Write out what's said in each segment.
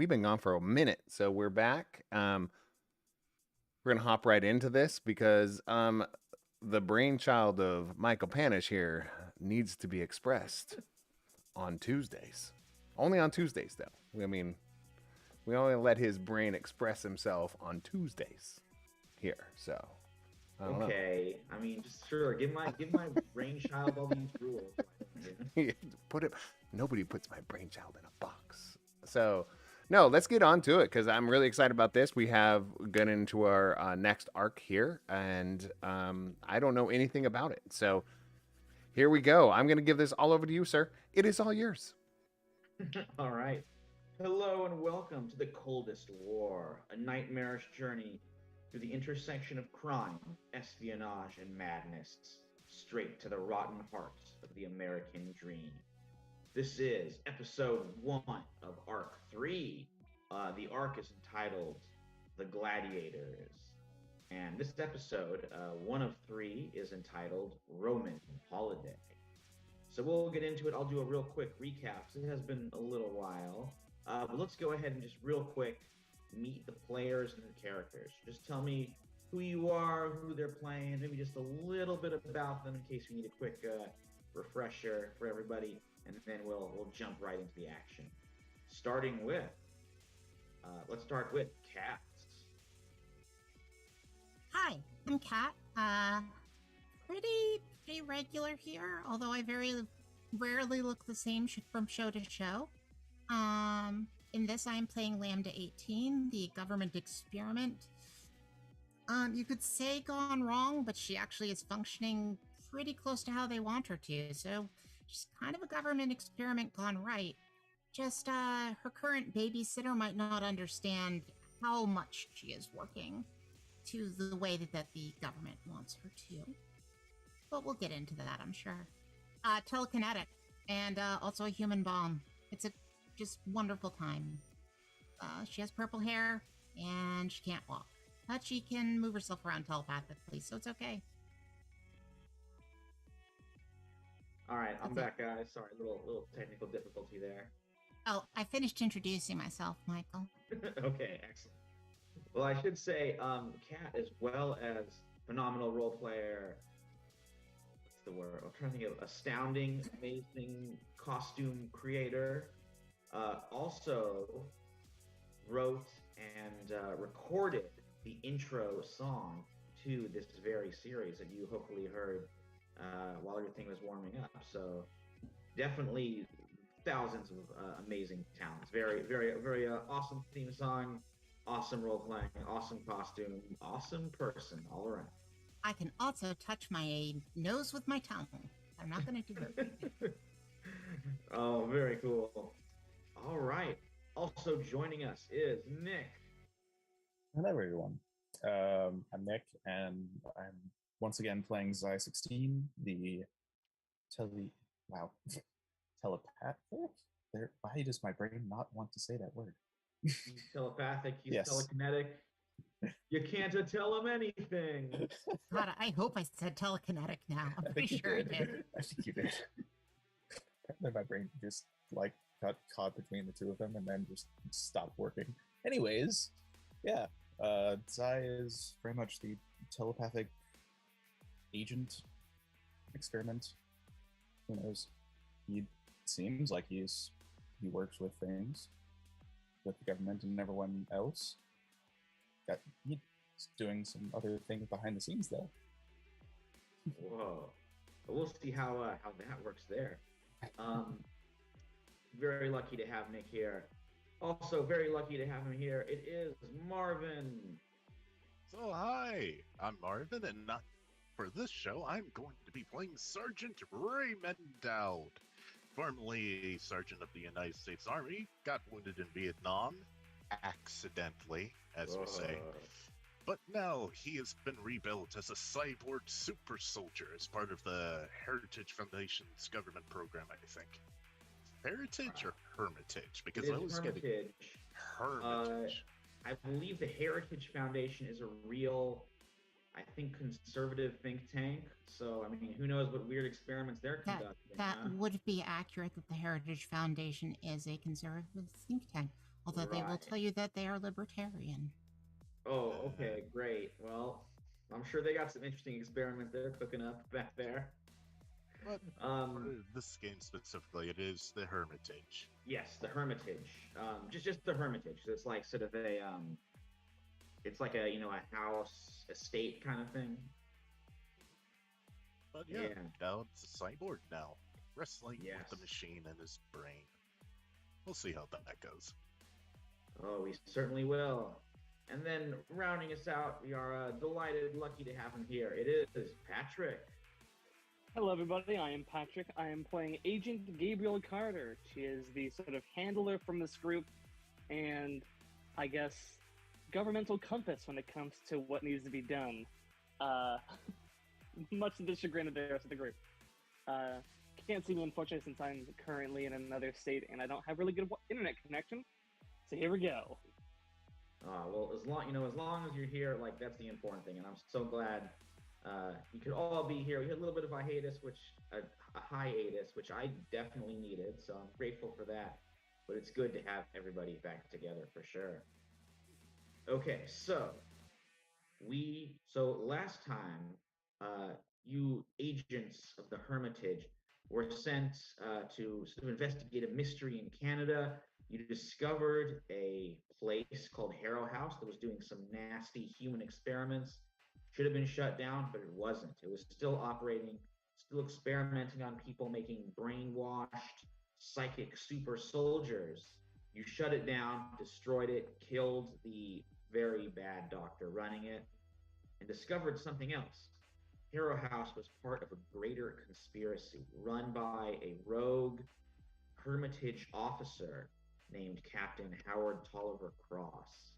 we've been gone for a minute, so we're back. We're gonna hop right into this because the brainchild of Michael Panish here needs to be expressed on Tuesdays. Only on Tuesdays, though. I mean, we only let his brain express himself on Tuesdays here. So I don't Okay, I mean, just sure. Give my brainchild all these rules. know. Put it. Nobody puts my brainchild in a box. So no, let's get on to it because I'm really excited about this. We have got into our next arc here, and I don't know anything about it. So here we go. I'm going to give this all over to you, sir. It is all yours. All right. Hello and welcome to the Coldest War, a nightmarish journey through the intersection of crime, espionage, and madness, straight to the rotten heart of the American dream. This is episode 1 of Arc 3. The arc is entitled The Gladiators. And this episode, 1 of 3, is entitled Roman Holiday. So we'll get into it. I'll do a real quick recap. It has been a little while. But let's go ahead and just real quick meet the players and the characters. Just tell me who you are, who they're playing, maybe just a little bit about them in case we need a quick refresher for everybody, and then we'll jump right into the action. Starting with, let's start with Kat. Hi, I'm Kat. Pretty regular here, although I very rarely look the same from show to show. In this, I am playing Lambda 18, the government experiment. You could say gone wrong, but she actually is functioning pretty close to how they want her to, so she's kind of a government experiment gone right. Just, her current babysitter might not understand how much she is working to the way that the government wants her to. But we'll get into that, I'm sure. Telekinetic, and also a human bomb. It's a just wonderful time. She has purple hair, and she can't walk. But she can move herself around telepathically, so it's okay. All right, I'm That's back, guys. Sorry, little technical difficulty there. Oh, I finished introducing myself, Michael. Okay, excellent. Well, I should say, Kat, as well as phenomenal role player. What's the word? I'm trying to think of astounding, amazing costume creator. Also wrote and recorded the intro song to this very series that you hopefully heard while everything was warming up. So definitely thousands of amazing talents. Very awesome theme song, awesome role playing, awesome costume, awesome person all around. I can also touch my nose with my tongue. I'm not going to do it. Oh, very cool. All right. Also joining us is Nick. Hello, everyone. I'm Nick, and I'm once again playing Xi 16, the wow, telepathic. Why does my brain not want to say that word? He's telepathic. He's Yes. telekinetic. You can't tell him anything. God, I hope I said telekinetic now. I'm pretty sure I did. I think you did. Apparently my brain just got caught between the two of them and then just stopped working. Anyways, yeah, Zai is very much the telepathic agent experiment. Who knows? He seems like he works with things with the government and everyone else. He's doing some other things behind the scenes though. Whoa. We'll see how that works there. Very lucky to have Nick here. Also, very lucky to have him here. It is Marvin. So hi, I'm Marvin, and not for this show, I'm going to be playing Sergeant Raymond Dowd, formerly a sergeant of the United States Army, got wounded in Vietnam, accidentally, as we say. But now he has been rebuilt as a cyborg super soldier as part of the Heritage Foundation's government program, I think. Heritage or Hermitage? Because I was Hermitage. getting Hermitage. I believe the Heritage Foundation is a real, I think, conservative think tank. So, I mean, who knows what weird experiments they're conducting. That would be accurate that the Heritage Foundation is a conservative think tank. Although they will Right. tell you that they are libertarian. Oh, okay, great. Well, I'm sure they got some interesting experiment they're cooking up back there. But for Um, this game specifically, it is the Hermitage. yes, the Hermitage. Just the Hermitage. It's like sort of a it's like a a house estate kind of thing. But yeah, Yeah. now it's a cyborg now, wrestling with the Yes. machine in his brain. We'll see how that goes. Oh, we certainly will. And then rounding us out, we are delighted, lucky to have him here. It is Patrick. Hello, everybody. I am Patrick. I am playing Agent Gabriel Carter. She is the sort of handler from this group and, I guess, governmental compass when it comes to what needs to be done. Much to the chagrin of the rest of the group. Can't see me, unfortunately, since I'm currently in another state and I don't have really good internet connection. So here we go. Well, as long as you're here, like that's the important thing, and I'm so glad you could all be here. We had a little bit of a hiatus, a hiatus, which I definitely needed, so I'm grateful for that. But it's good to have everybody back together for sure. Okay, so last time, you agents of the Hermitage were sent to sort of investigate a mystery in Canada. You discovered a place called Harrow House that was doing some nasty human experiments. Should have been shut down, but it wasn't. It was still operating, still experimenting on people, making brainwashed psychic super soldiers. You shut it down, destroyed it, killed the very bad doctor running it, and discovered something else. Harrow House was part of a greater conspiracy run by a rogue Hermitage officer named Captain Howard Tolliver Cross.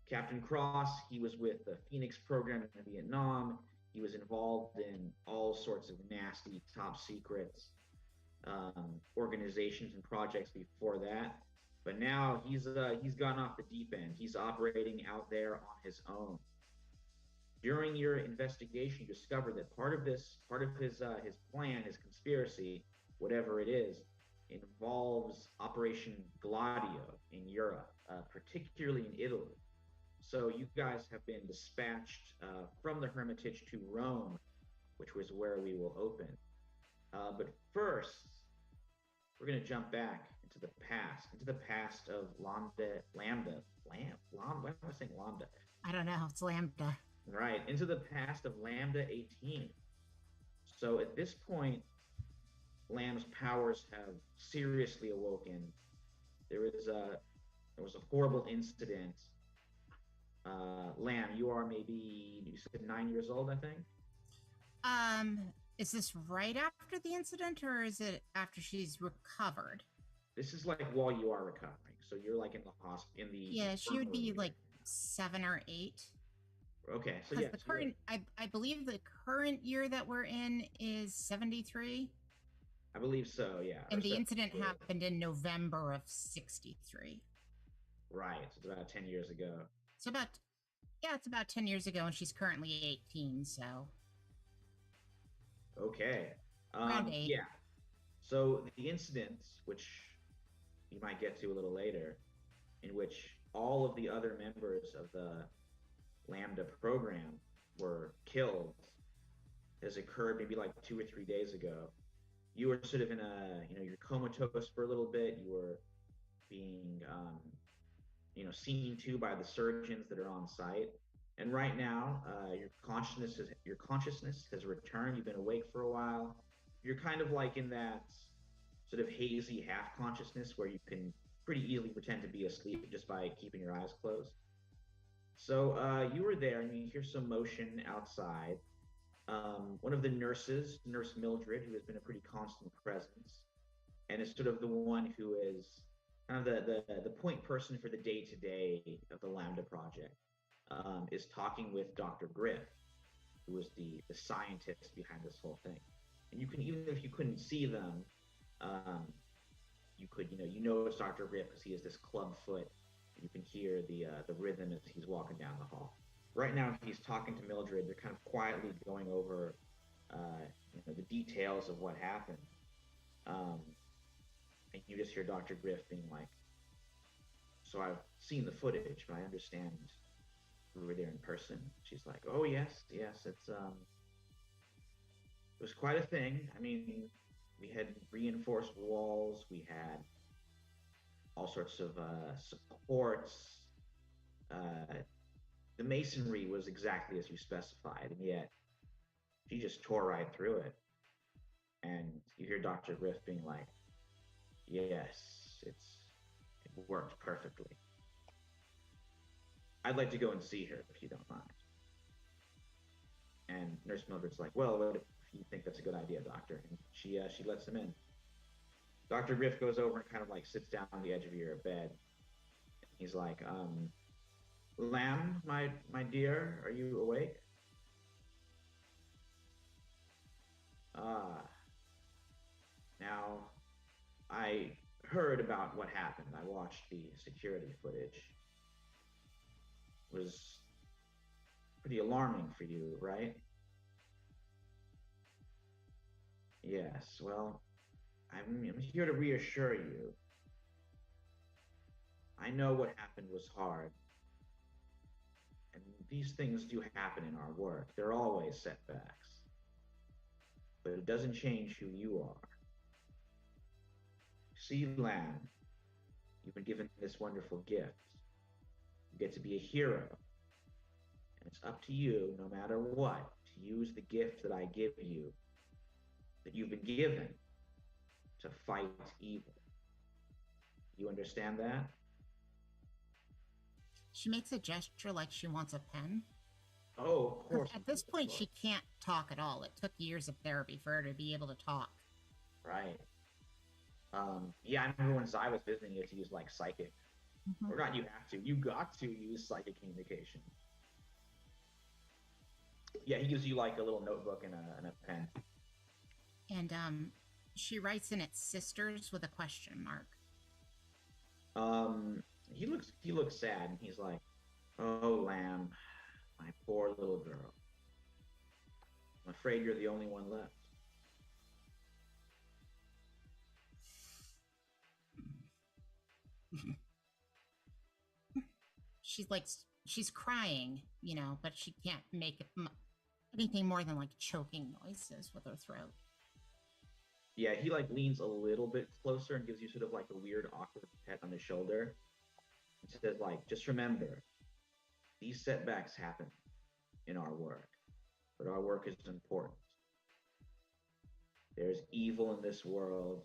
Captain Cross, he was with the Phoenix program in Vietnam. He was involved in all sorts of nasty, top secrets organizations and projects before that. But now he's gone off the deep end. He's operating out there on his own. During your investigation, you discovered that part of his plan, his conspiracy, whatever it is, involves Operation Gladio in Europe, particularly in Italy. So you guys have been dispatched from the Hermitage to Rome, which was where we will open. But first, we're going to jump back into the past of Lambda. Why am I saying Lambda? I don't know. It's Lambda. Right, into the past of Lambda 18. So at this point, Lamb's powers have seriously awoken. There was a horrible incident. Lamb, you said 9 years old, I think. Is this right after the incident, or is it after she's recovered? This is like while you are recovering. So you're like in the hospital, Yeah, she would be like 7 or 8. Okay, so the current, I believe the current year that we're in is 73. I believe so, yeah. And the incident happened in November of 63. Right, so it's about 10 years ago. It's about 10 years ago, and she's currently 18, so. Okay. Around 8. Yeah. So the incident, which you might get to a little later, in which all of the other members of the Lambda program were killed, has occurred maybe like 2 or 3 days ago. You were sort of in you're comatose for a little bit. You were being, seen to by the surgeons that are on site. And right now, your consciousness has returned. You've been awake for a while. You're kind of like in that sort of hazy half consciousness where you can pretty easily pretend to be asleep just by keeping your eyes closed. So you were there, and you hear some motion outside. One of the nurses, Nurse Mildred, who has been a pretty constant presence, and is sort of the one who is kind of the point person for the day-to-day of the Lambda project, is talking with Dr. Griff, who is the scientist behind this whole thing. And you can, even if you couldn't see them, you could, it's Dr. Griff because he has this club foot. You can hear the rhythm as he's walking down the hall. Right now, he's talking to Mildred. They're kind of quietly going over, the details of what happened. And you just hear Dr. Griff being like, so I've seen the footage, but I understand we were there in person. She's like, oh yes, yes, it was quite a thing. I mean, we had reinforced walls, we had all sorts of supports. Uh, the masonry was exactly as you specified, and yet she just tore right through it. And you hear Dr. Riff being like, yes, it worked perfectly. I'd like to go and see her if you don't mind. And Nurse Mildred's like, well, what if you think that's a good idea, Doctor? And she lets him in. Dr. Riff goes over and kind of like sits down on the edge of your bed. He's like, Lamb, my dear, are you awake? Now, I heard about what happened. I watched the security footage. It was pretty alarming for you, right? Yes, well, I'm here to reassure you. I know what happened was hard. And these things do happen in our work. There are always setbacks. But it doesn't change who you are. See, Lamb, you've been given this wonderful gift. You get to be a hero. And it's up to you, no matter what, to use the gift that I give you, that you've been given, to fight evil. You understand that? She makes a gesture like she wants a pen. Oh, of course. At this point, she can't talk at all. It took years of therapy for her to be able to talk. Right. Yeah, I remember when Zai was visiting, you had to use like psychic. Mm-hmm. Or not you have to. You got to use psychic communication. Yeah, he gives you like a little notebook and a pen. And she writes in it sisters with a question mark. He looks sad and he's like, oh, Lamb, my poor little girl. I'm afraid you're the only one left. She's crying, but she can't make anything more than like choking noises with her throat. Yeah, he like leans a little bit closer and gives you sort of like a weird, awkward pet on the shoulder. He says like, just remember, these setbacks happen in our work, but our work is important. There's evil in this world.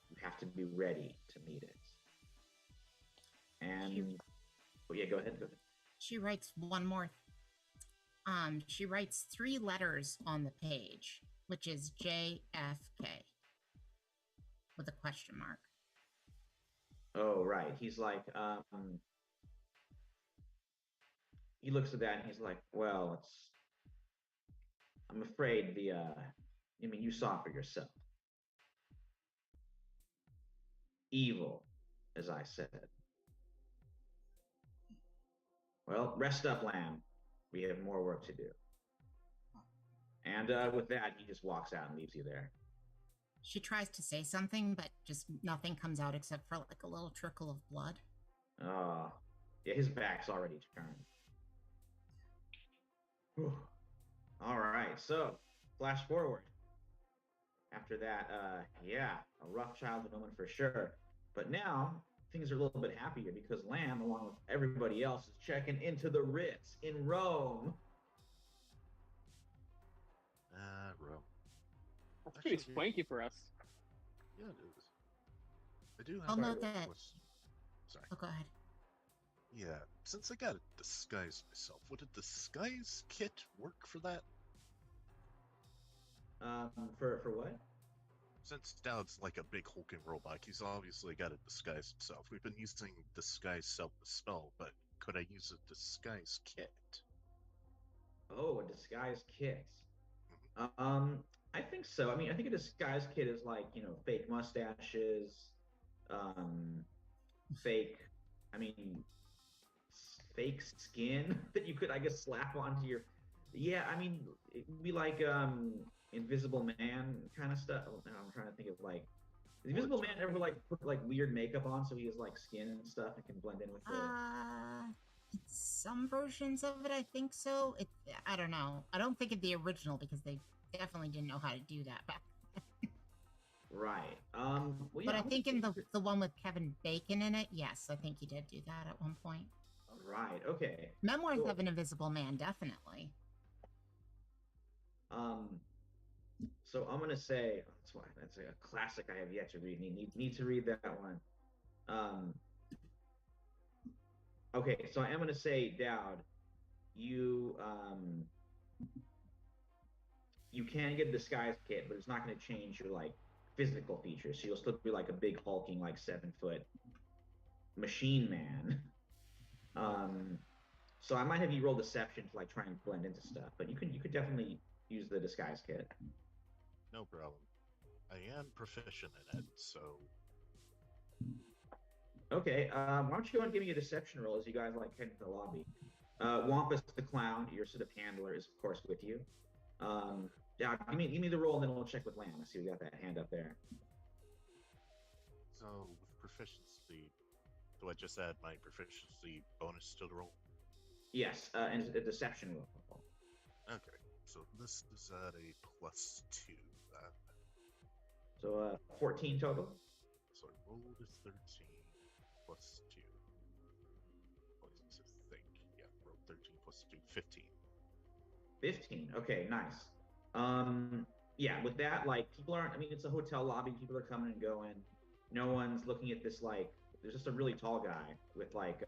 You have to be ready to meet it. And yeah, go ahead. She writes one more. She writes 3 letters on the page, which is JFK with a question mark. Oh, right. He's like, he looks at that and he's like, well, I'm afraid you saw for yourself. Evil, as I said. Well, rest up, Lamb. We have more work to do. And with that, he just walks out and leaves you there. She tries to say something, but just nothing comes out except for like a little trickle of blood. Oh, yeah, his back's already turned. Whew. All right, so flash forward. After that, yeah, a rough childhood moment for sure. But now things are a little bit happier because Lamb, along with everybody else, is checking into the Ritz in Rome. Rome. That's pretty swanky for us. Yeah, it is. I do have I'll note that. Sorry. Oh, go ahead. Yeah, since I got to disguise myself, would a disguise kit work for that? For what? Since Dowd's like a big hulking robot, he's obviously got to disguise himself. We've been using disguise spell, but could I use a disguise kit? Oh, a disguise kit. I think so. I mean, I think a disguise kit is like, fake mustaches, fake skin that you could, I guess, slap onto your. Yeah, I mean, it'd be like Invisible Man kind of stuff. I'm trying to think of like Does the Invisible Man ever like put like weird makeup on so he has like skin and stuff and can blend in with the? Some versions of it, I think so. I don't know. I don't think of the original because they definitely didn't know how to do that back. Right. Well, But yeah. I think in the one with Kevin Bacon in it, yes, I think he did do that at one point. Right. Okay. Memoirs Cool. of an Invisible Man, definitely. So I'm gonna say that's a classic I have yet to read. Need to read that one. Um, okay, so I am gonna say, Dowd, you you can get a disguise kit, but it's not gonna change your like physical features. So you'll still be like a big hulking like 7 foot machine man. Um, so I might have you roll deception to like try and blend into stuff, but you could definitely use the disguise kit. No problem. I am proficient in it, so Okay, why don't you go and give me a deception roll as you guys like head into the lobby. Wampus the clown, your sort of handler, is of course with you. Yeah, give me the roll and then we'll check with Lamb. I see we got that hand up there. so with proficiency, do I just add my proficiency bonus to the roll? Yes, and a deception roll. Okay, so this is at a +2. So 14 total. So I rolled a 13 +2. What does it think? Yeah, rolled 13 +2, 15. 15. Okay, nice. Yeah, with that, like people aren't. I mean, it's a hotel lobby. People are coming and going. No one's looking at this like. There's just a really tall guy with like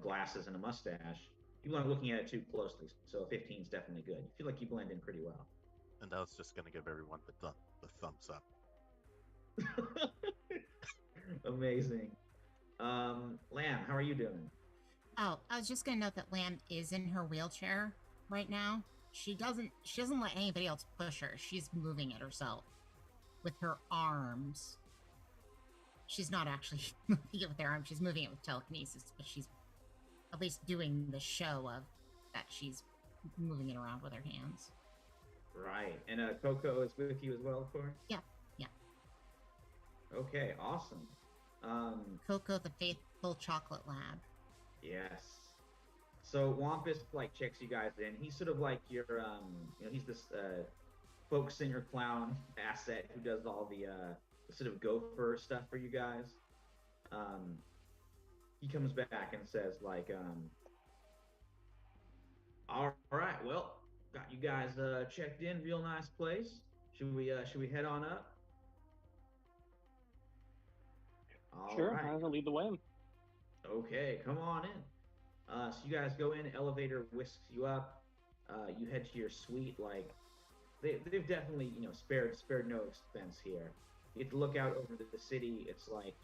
glasses and a mustache. People aren't looking at it too closely. So 15 is definitely good. You feel like you blend in pretty well. And I was just gonna give everyone the thumbs up. Amazing. Lamb, how are you doing? Oh, I was just gonna note that Lamb is in her wheelchair right now. She doesn't let anybody else push her. She's moving it herself with her arms. She's not actually moving it with her arms. She's moving it with telekinesis, but she's at least doing the show of that she's moving it around with her hands. Right. And Coco is with you as well, of course? Yeah. Okay, awesome. Coco, the faithful chocolate lab. Yes. So Wampus like checks you guys in. He's sort of like your he's this folk singer clown asset who does all the sort of gopher stuff for you guys. He comes back and says like all right, well, got you guys checked in, real nice place. Should we head on up? Sure, All right. I'll lead the way. Okay, come on in. So you guys go in, elevator whisks you up. You head to your suite. Like they've definitely spared no expense here. You get to look out over the city. It's like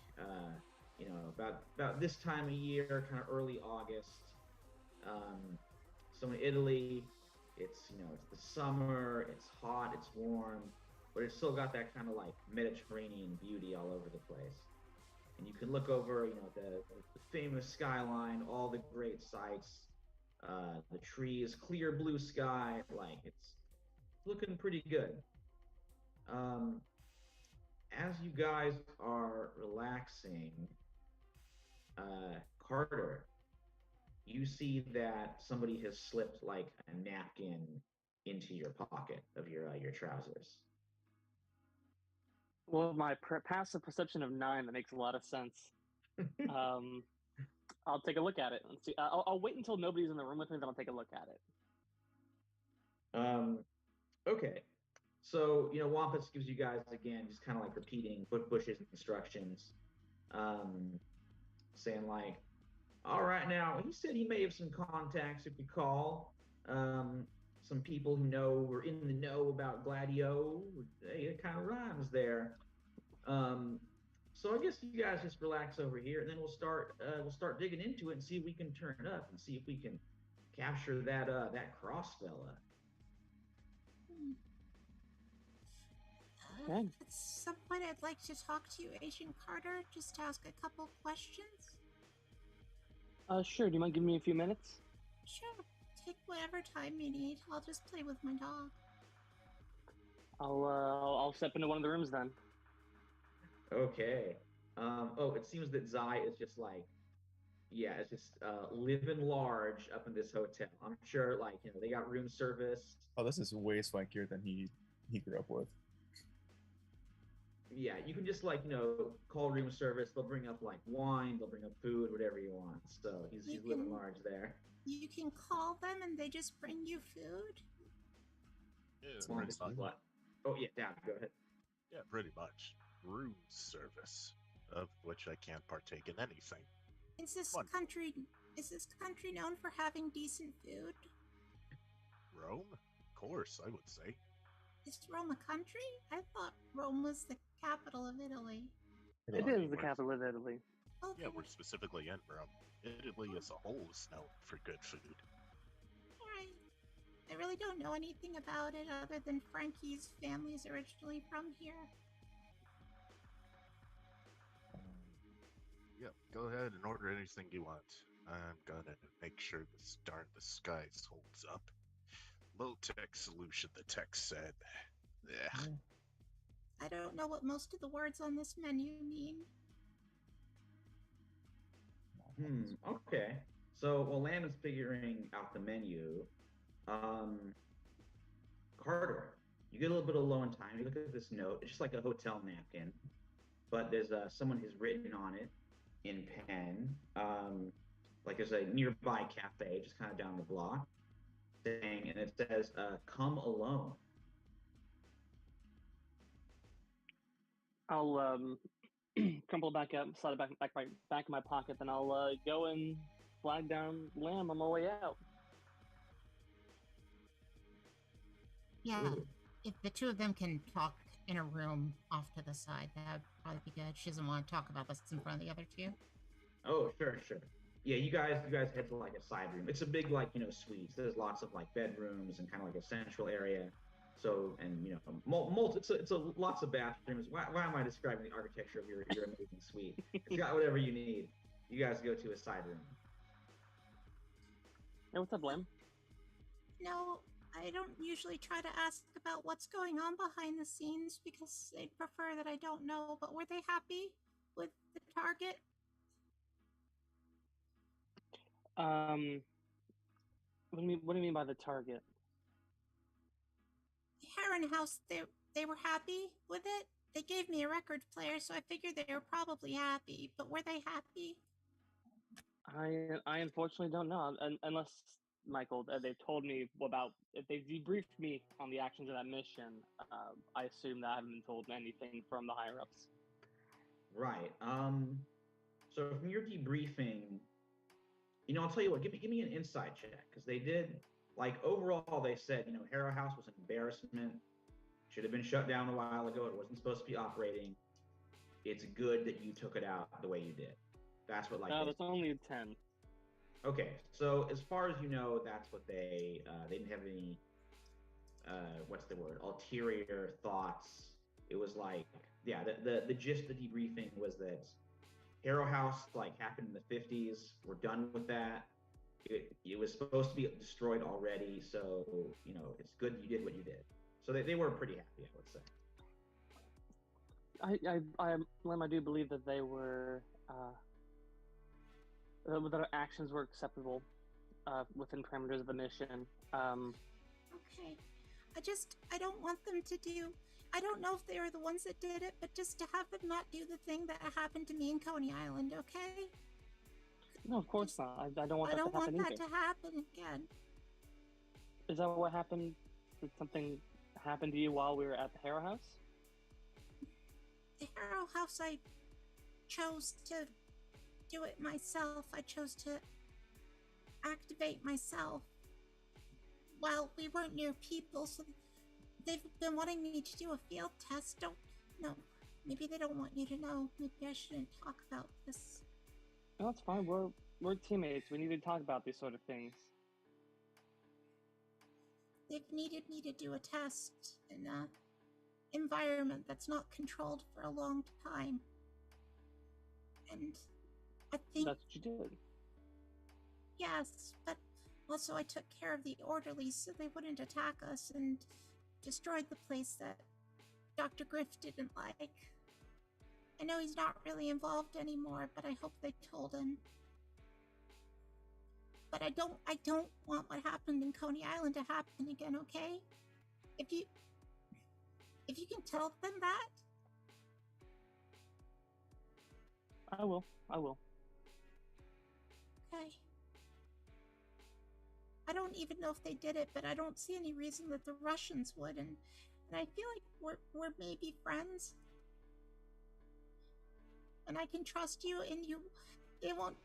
about this time of year, kind of early August. So in Italy, it's the summer. It's hot. It's warm, but it's still got that kind of like Mediterranean beauty all over the place. And you can look over, the famous skyline, all the great sights, the trees, clear blue sky. Like it's looking pretty good. As you guys are relaxing, Carter, you see that somebody has slipped like a napkin into your pocket of your trousers. Well, my passive perception of 9, that makes a lot of sense. I'll take a look at it and see. I'll wait until nobody's in the room with me, then I'll take a look at it. Okay. So, Wampus gives you guys, again, just kind of like repeating Bush's instructions, saying like, all right, now, he said he may have some contacts if you call, some people who were in the know about Gladio. It kind of rhymes there. So I guess you guys just relax over here, and then we'll start digging into it and see if we can turn it up and see if we can capture that cross fella. Okay. At some point, I'd like to talk to you, Agent Carter, just to ask a couple questions. Sure. Do you mind giving me a few minutes? Sure. Take whatever time you need. I'll just play with my dog. I'll step into one of the rooms then. Okay. Oh, it seems that Zai is just like, yeah, it's just living large up in this hotel. I'm sure, like, they got room service. Oh, this is way swankier than he grew up with. Yeah, you can just like, call room service. They'll bring up like wine, they'll bring up food, whatever you want. So You he's living can large there. you can call them and they just bring you food. Yeah, Well, pretty this is much. what. Oh yeah, Dad, go ahead. Yeah, pretty much. Room service, of which I can't partake in anything. Is this One. country is this country known for having decent food? Rome? Of course, I would say. Is Rome a country? I thought Rome was the capital of Italy. It Well, is the capital of Italy. Okay. Yeah, we're specifically in Rome. Italy as a whole is known for good food. Alright. I really don't know anything about it other than Frankie's family is originally from here. Yeah, go ahead and order anything you want. I'm gonna make sure the star in the skies holds up. Low-tech solution, the text said. Yeah. I don't know what most of the words on this menu mean. Okay. So while Lamb is figuring out the menu, Carter, you get a little bit of alone time. You look at this note. It's just like a hotel napkin, but there's someone has written on it in pen. Like there's a nearby cafe just kind of down the block, saying, and it says, "Come alone." I'll crumple back up, slide it back in my pocket, then I'll go and flag down Lamb on my way out. Yeah, Ooh. if the two of them can talk in a room off to the side, that would probably be good. She doesn't want to talk about this in front of the other two. Oh, sure, sure. Yeah, you guys head to like a side room. It's a big like suite. So there's lots of like bedrooms and kind of like a central area. So and it's a lots of bathrooms. Why am I describing the architecture of your amazing suite? It's got whatever you need. You guys go to a side room. Hey, what's up, Lamb? No, I don't usually try to ask about what's going on behind the scenes because they'd prefer that I don't know, but were they happy with the target? What do you mean by the target? Heron House, they were happy with it. They gave me a record player, so I figured they were probably happy. But were they happy? I unfortunately don't know, unless Michael, they've told me about if they debriefed me on the actions of that mission. I assume that I haven't been told anything from the higher ups. Right. So from your debriefing, I'll tell you what. Give me an inside check because they did like overall. They said Harrow House was an embarrassment. Should have been shut down a while ago. It wasn't supposed to be operating. It's good that you took it out the way you did. That's what That's only 10. Okay, so as far as you know, that's what they didn't have any what's the word, ulterior thoughts. It was like, yeah, the gist of the debriefing was that Harrow House like happened in the 50s. We're done with that. It was supposed to be destroyed already, so it's good you did what you did. So they were pretty happy, I would say. Lem, I do believe that they were that our actions were acceptable within parameters of the mission. Okay. I don't want them to do. I don't know if they were the ones that did it, but just to have them not do the thing that happened to me in Coney Island, okay? No, of course not. I don't want I that don't to happen want that either. to happen again. Is that what happened? Did something happen to you while we were at the Harrow House? The Harrow House, I chose to do it myself. I chose to activate myself. While we weren't near people, so they've been wanting me to do a field test. Don't know. Maybe they don't want you to know. Maybe I shouldn't talk about this. No, that's fine. We're teammates. We need to talk about these sort of things. They've needed me to do a test in an environment that's not controlled for a long time. And I think... That's what you did. Yes, but also I took care of the orderlies so they wouldn't attack us and destroyed the place that Dr. Griff didn't like. I know he's not really involved anymore, but I hope they told him. But I don't want what happened in Coney Island to happen again, okay? If you can tell them that. I will. I will. Okay. I don't even know if they did it, but I don't see any reason that the Russians would, and I feel like we're maybe friends. And I can trust you, and they won't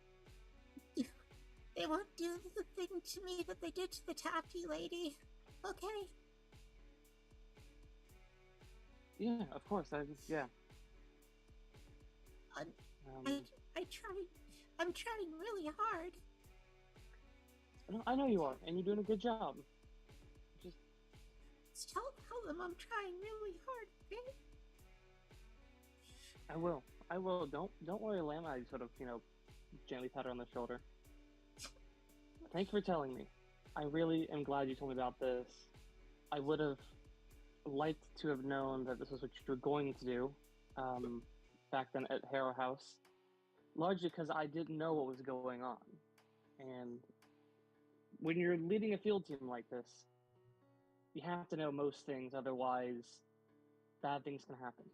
do the thing to me that they did to the taffy lady. Okay? Yeah, of course. Yeah. I'm trying really hard. I know you are, and you're doing a good job. Just tell them I'm trying really hard, okay? I will. I will. Don't worry, Lamb. I sort of, gently pat her on the shoulder. Thanks for telling me. I really am glad you told me about this. I would have liked to have known that this was what you were going to do back then at Harrow House, largely because I didn't know what was going on. And when you're leading a field team like this, you have to know most things, otherwise bad things can happen.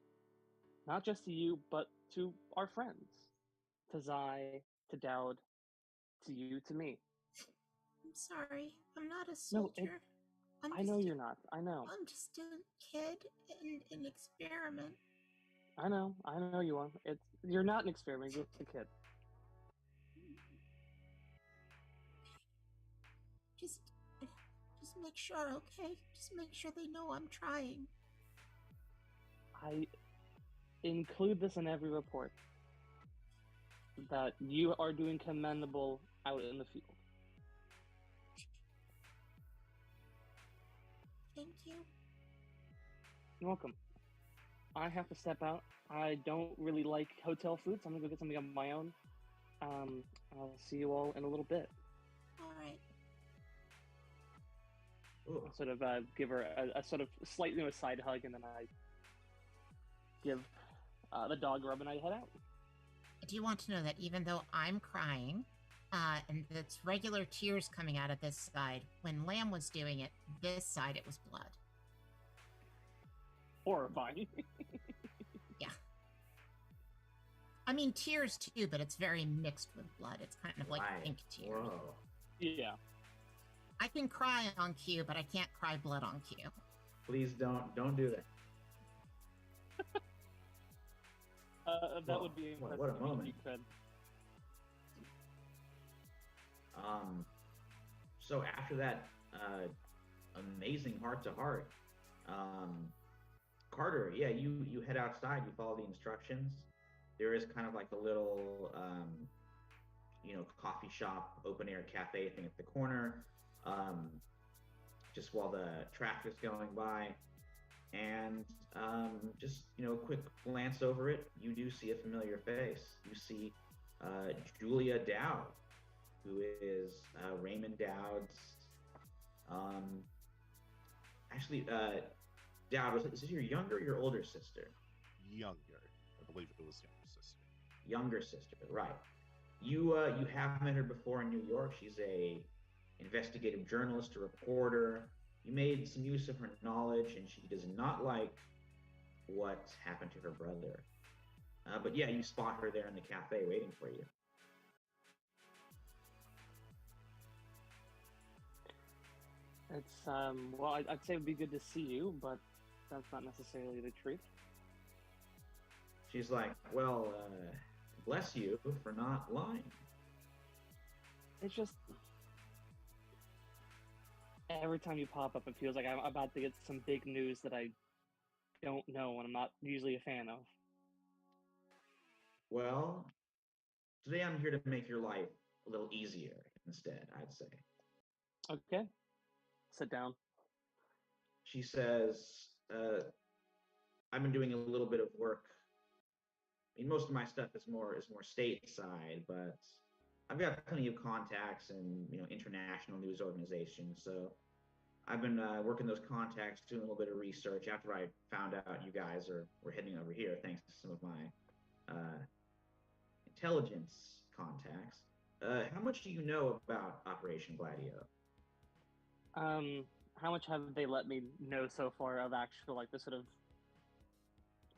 Not just to you, but to our friends. To Zai, to Dowd, to you, to me. I'm sorry. I'm not a soldier. I know you're not. I know. I'm just a kid in an experiment. I know you are. You're not an experiment, you're just a kid. Just make sure, okay? Just make sure they know I'm trying. I include this in every report. That you are doing commendable out in the field. Thank you. You're welcome. I have to step out. I don't really like hotel food, so I'm gonna go get something on my own. I'll see you all in a little bit. All right. I sort of give her a sort of slight side hug, and then I give the dog rub, and I head out. Do you want to know that even though I'm crying, and it's regular tears coming out of this side, when Lamb was doing it, this side it was blood. Horrifying. Yeah. I mean, tears too, but it's very mixed with blood. It's kind of like pink tears. Whoa. Yeah. I can cry on cue, but I can't cry blood on cue. Please don't do that. That would be impressive. What a moment. If you could. So after that amazing heart-to-heart, Carter, yeah, you head outside, you follow the instructions. There is kind of like a little, coffee shop, open-air cafe thing at the corner, just while the traffic's going by. And just, a quick glance over it, you do see a familiar face. You see Julia Dowd, who is Raymond Dowd's. Dowd, is this your younger or your older sister? Younger. I believe it was younger sister. Younger sister, right. You have met her before in New York. She's a investigative journalist, a reporter. You made some use of her knowledge, and she does not like what happened to her brother. But yeah, you spot her there in the cafe waiting for you. It's, well, I'd say it would be good to see you, but that's not necessarily the truth. She's like, well, bless you for not lying. It's just, every time you pop up, it feels like I'm about to get some big news that I don't know and I'm not usually a fan of. Well, today I'm here to make your life a little easier instead, I'd say. Okay. Sit down. She says, I've been doing a little bit of work. I mean, most of my stuff is more stateside, but I've got plenty of contacts in international news organizations. So I've been working those contacts, doing a little bit of research after I found out you guys were heading over here, thanks to some of my uh, intelligence contacts. How much do you know about Operation Gladio? Um, how much have they let me know so far of actual like the sort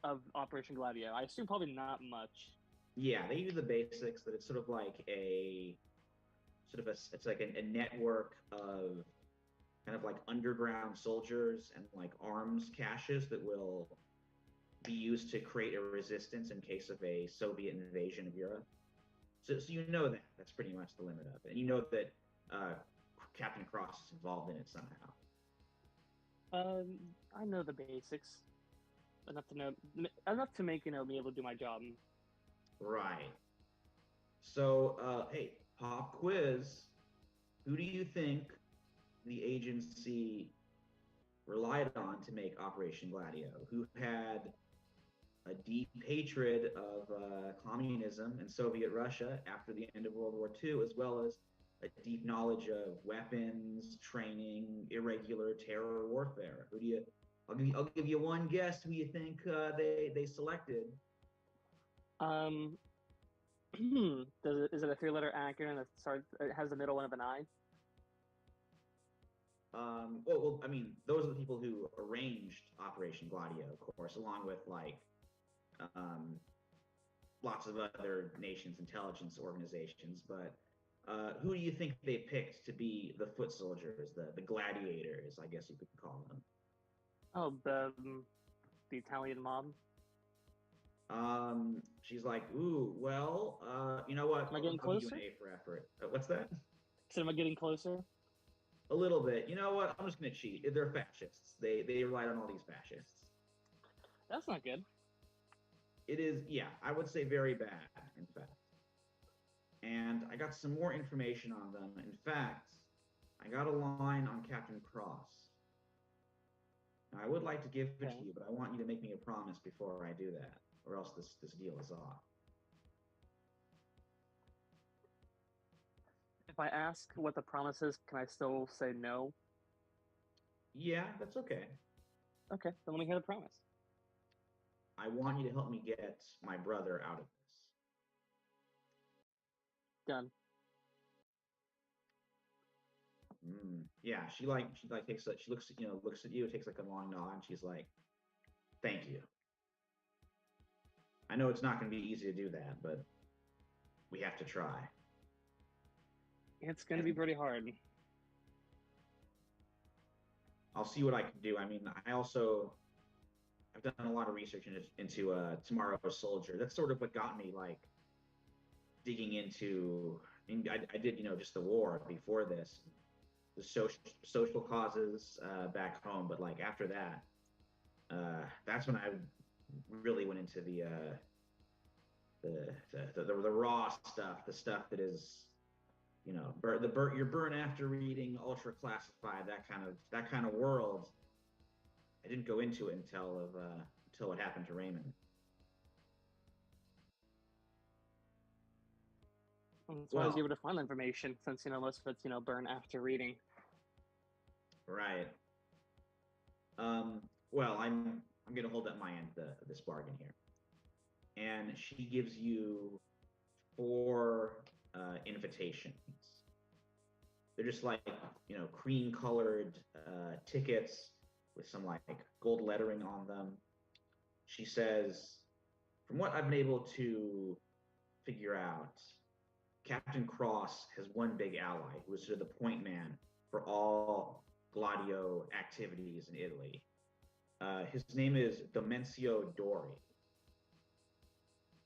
of Operation Gladio? I assume probably not much. Yeah, they use the basics. That it's sort of like a it's like a network of kind of like underground soldiers and like arms caches that will be used to create a resistance in case of a Soviet invasion of Europe. So you know that. That's pretty much the limit of it. And you know that uh, Captain Cross is involved in it somehow. I know the basics enough to make me able to do my job. Right. So, hey, pop quiz. Who do you think the agency relied on to make Operation Gladio? Who had a deep hatred of communism and Soviet Russia after the end of World War II, as well as a deep knowledge of weapons, training, irregular terror warfare? Who do you? I'll give you one guess. Who you think they selected? Um, is it a three-letter acronym that starts? It has the middle one of an I. I mean, those are the people who arranged Operation Gladio, of course, along with like um, lots of other nations' intelligence organizations. But who do you think they picked to be the foot soldiers, the gladiators, I guess you could call them? Oh, the Italian mob. She's like, ooh, well, you know what? Am I getting I'll give you an closer? A for effort. What's that? So am I getting closer? A little bit. You know what? I'm just gonna cheat. They're fascists. They relied on all these fascists. That's not good. It is, yeah, I would say very bad, in fact. And I got some more information on them. In fact, I got a line on Captain Cross. Now, I would like to give it Okay. to you, but I want you to make me a promise before I do that, or else this deal is off. If I ask what the promise is, can I still say no? Yeah, that's okay. Okay, then let me hear the promise. I want you to help me get my brother out of this. Done. Yeah, she like takes she looks looks at you, takes like a long nod, and she's like, "Thank you. I know it's not going to be easy to do that, but we have to try." It's going to be pretty hard. I'll see what I can do. I mean, I've done a lot of research into Tomorrow's Soldier. That's sort of what got me like digging into. I mean, I did just the war before this, the social causes back home, but like after that, that's when I really went into the raw stuff, the stuff that is you're burn after reading ultra classified, that kind of world. I didn't go into it until what happened to Raymond. That's why I was able to find information, since most of it's burn after reading. Right. Well, I'm gonna hold up my end of this bargain here, and she gives you 4 invitations. They're just like cream colored tickets with some like gold lettering on them. She says, from what I've been able to figure out, Captain Cross has one big ally who is sort of the point man for all Gladio activities in Italy. His name is Domencio Dori,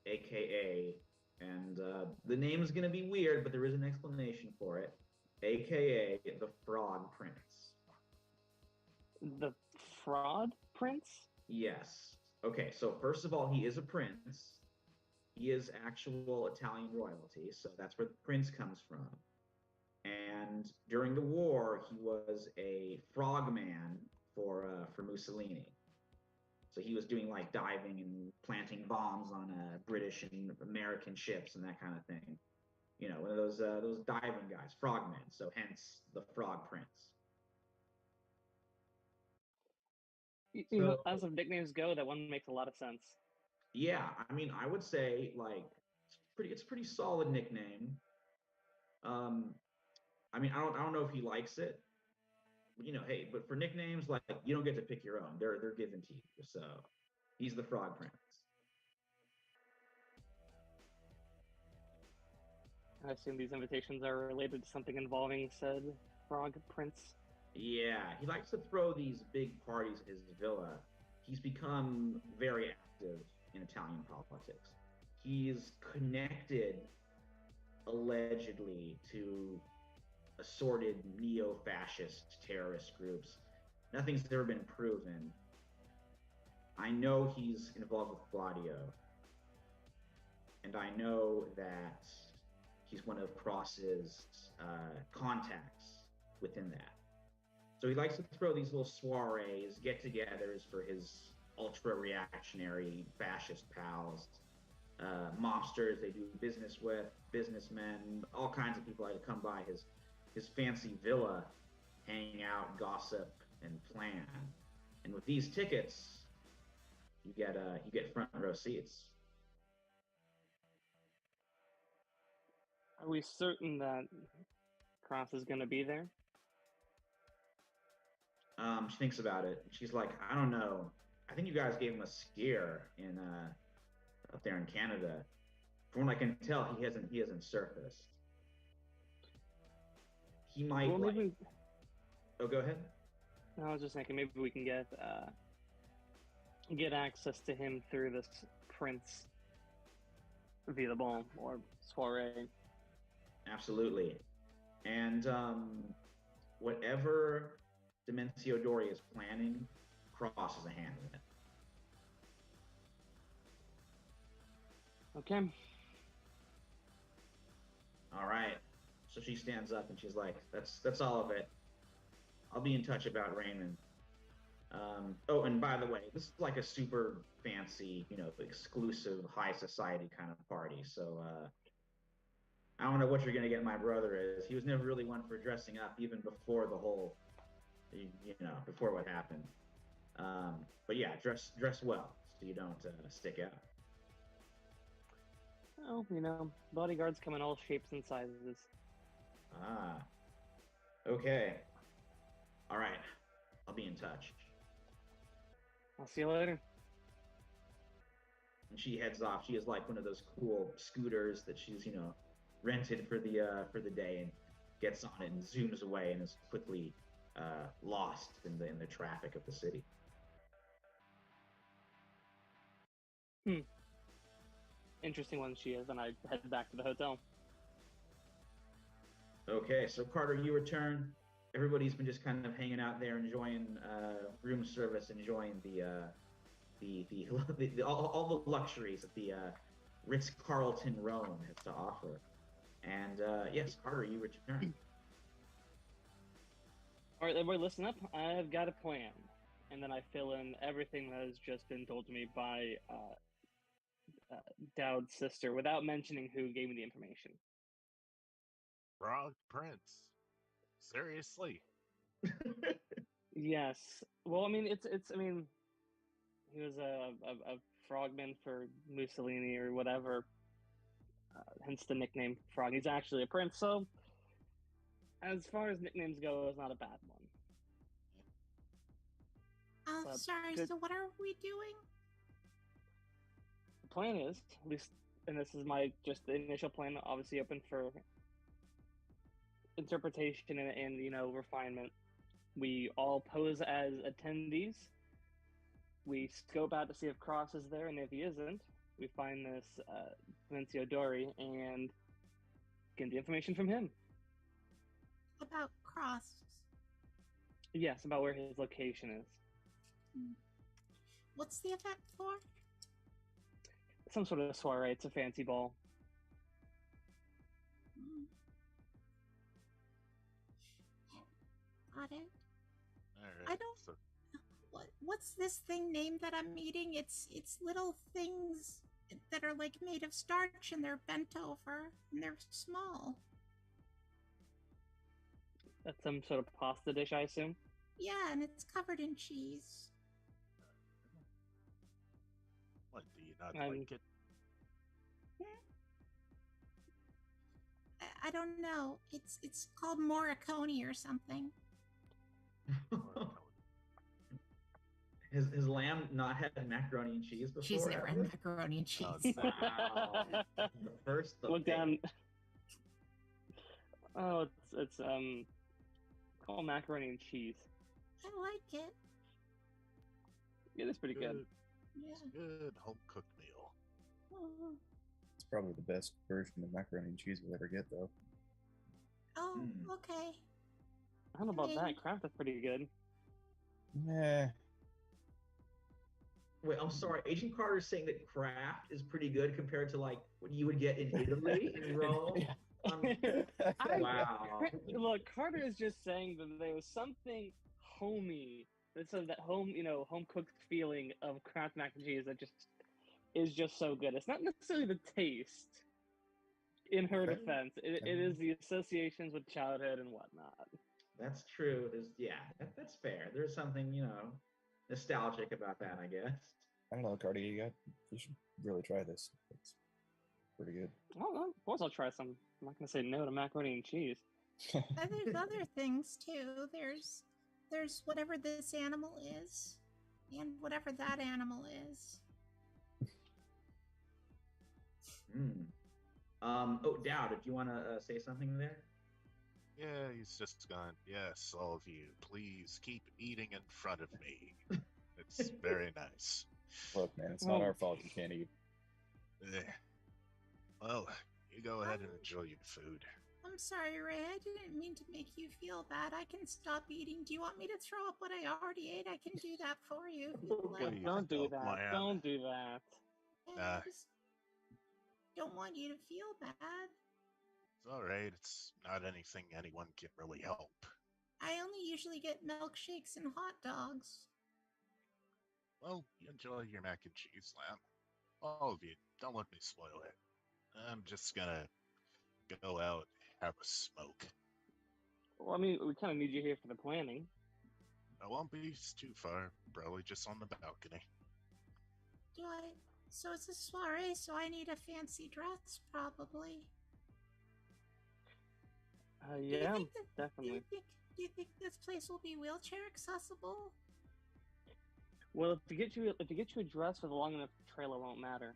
aka, and the name is going to be weird, but there is an explanation for it, aka the Frog Prince. The Fraud Prince? Yes. Okay, so first of all, he is a prince. He is actual Italian royalty, so that's where the prince comes from. And during the war, he was a frogman for Mussolini. So he was doing like diving and planting bombs on British and American ships and that kind of thing. One of those diving guys, frogmen. So hence the Frog Prince. As of nicknames go, that one makes a lot of sense. Yeah, I mean, I would say like it's pretty solid nickname. Um, I mean, I don't know if he likes it. You know, hey, but for nicknames, like you don't get to pick your own. They're given to you. So he's the Frog Prince. I assume these invitations are related to something involving said frog prince. Yeah, he likes to throw these big parties at his villa. He's become very active in Italian politics. He's connected allegedly to assorted neo-fascist terrorist groups. Nothing's ever been proven. I know he's involved with Gladio, and I know that he's one of Cross's contacts within that. So he likes to throw these little soirees, get-togethers for his ultra-reactionary fascist pals, mobsters they do business with, businessmen, all kinds of people like to come by his fancy villa, hang out, gossip, and plan. And with these tickets, you get front row seats. Are we certain that Cross is going to be there? She thinks about it. She's like, I don't know. I think you guys gave him a scare in up there in Canada. From what I can tell, he hasn't surfaced. He might Well, maybe. Oh, go ahead. I was just thinking maybe we can get access to him through this prince via the ball or soiree. Absolutely. And whatever Demencio Dori is planning, Cross is a hand in it. Okay. All right. So she stands up and she's like, "That's all of it. I'll be in touch about Raymond." Oh, and by the way, this is like a super fancy, you know, exclusive high society kind of party. So I don't know what you're gonna get my brother is. He was never really one for dressing up, even before the whole, you know, before what happened. But yeah, dress well so you don't stick out. Oh, you know, bodyguards come in all shapes and sizes. Ah, okay. All right. I'll be in touch. I'll see you later. And she heads off. She has like one of those cool scooters that she's, you know, rented for the day and gets on it and zooms away and is quickly lost in the traffic of the city. Interesting one she is, and I head back to the hotel. Okay, so Carter, you return. Everybody's been just kind of hanging out there, enjoying room service, enjoying all the luxuries that the Ritz Carlton Rome has to offer. And yes, Carter, you return. All right, everybody, listen up. I've got a plan, and then I fill in everything that has just been told to me by Dowd's sister, without mentioning who gave me the information. Frog Prince. Seriously? Yes. Well, I mean, it's. I mean, he was a frogman for Mussolini or whatever. Hence the nickname Frog. He's actually a prince, so as far as nicknames go, it's not a bad one. Sorry, good. so what are we doing? The plan is, at least, and this is my just the initial plan, obviously open for interpretation and you know, refinement. We all pose as attendees. We scope out to see if Cross is there, and if he isn't, we find this Demencio Dori and get the information from him. About Cross. Yes, about where his location is. What's the event for? Some sort of soiree. It's a fancy ball. Got it. All right. I don't. So, What's this thing named that I'm eating? It's little things that are like made of starch and they're bent over and they're small. That's some sort of pasta dish, I assume. Yeah, and it's covered in cheese. What, do you not I'm- like it? I don't know. It's called Morricone or something. Has Lamb not had macaroni and cheese before? She's never had ever? macaroni and cheese. Oh, Wow. The first the Look pick. down. Oh, it's called macaroni and cheese. I like it. Yeah, that's pretty good. Yeah. It's a good home cooked meal. It's probably the best version of macaroni and cheese we'll ever get, though. Oh, Mm. okay. I don't know about mean- that. Kraft is pretty good. Nah. Wait, I'm sorry. Agent Carter's saying that Kraft is pretty good compared to like what you would get in Italy, in Rome. Wow. Look, Carter is just saying that there was something homey. That's that home, home cooked feeling of Kraft mac and cheese that just is just so good. It's not necessarily the taste. In her Fair. defense, it is the associations with childhood and whatnot. That's true. That's fair. There's something, nostalgic about that, I guess. I don't know, Cardi, you should really try this. It's pretty good. Well, of course I'll try some. I'm not gonna say no to macaroni and cheese. There's other things too. There's whatever this animal is, and whatever that animal is. Hmm. Dow, did you want to say something there? Yeah, he's just gone. Yes, all of you, please keep eating in front of me. It's very nice. Look, man, it's not our fault you can't eat. Eh. Well, you go ahead and enjoy your food. I'm sorry, Ray. I didn't mean to make you feel bad. I can stop eating. Do you want me to throw up what I already ate? I can do that for you if you'd like. Please Don't do don't, that. Lamb. Don't do that. I just don't want you to feel bad. It's alright, it's not anything anyone can really help. I only usually get milkshakes and hot dogs. Well, you enjoy your mac and cheese, Lamb. All of you, don't let me spoil it. I'm just gonna go out, have a smoke. Well, I mean, we kind of need you here for the planning. I won't be too far, probably just on the balcony. So it's a soiree, so I need a fancy dress, probably. Yeah, Do definitely. you think this place will be wheelchair accessible? Well, if you get you a dress with a long enough trail, it won't matter.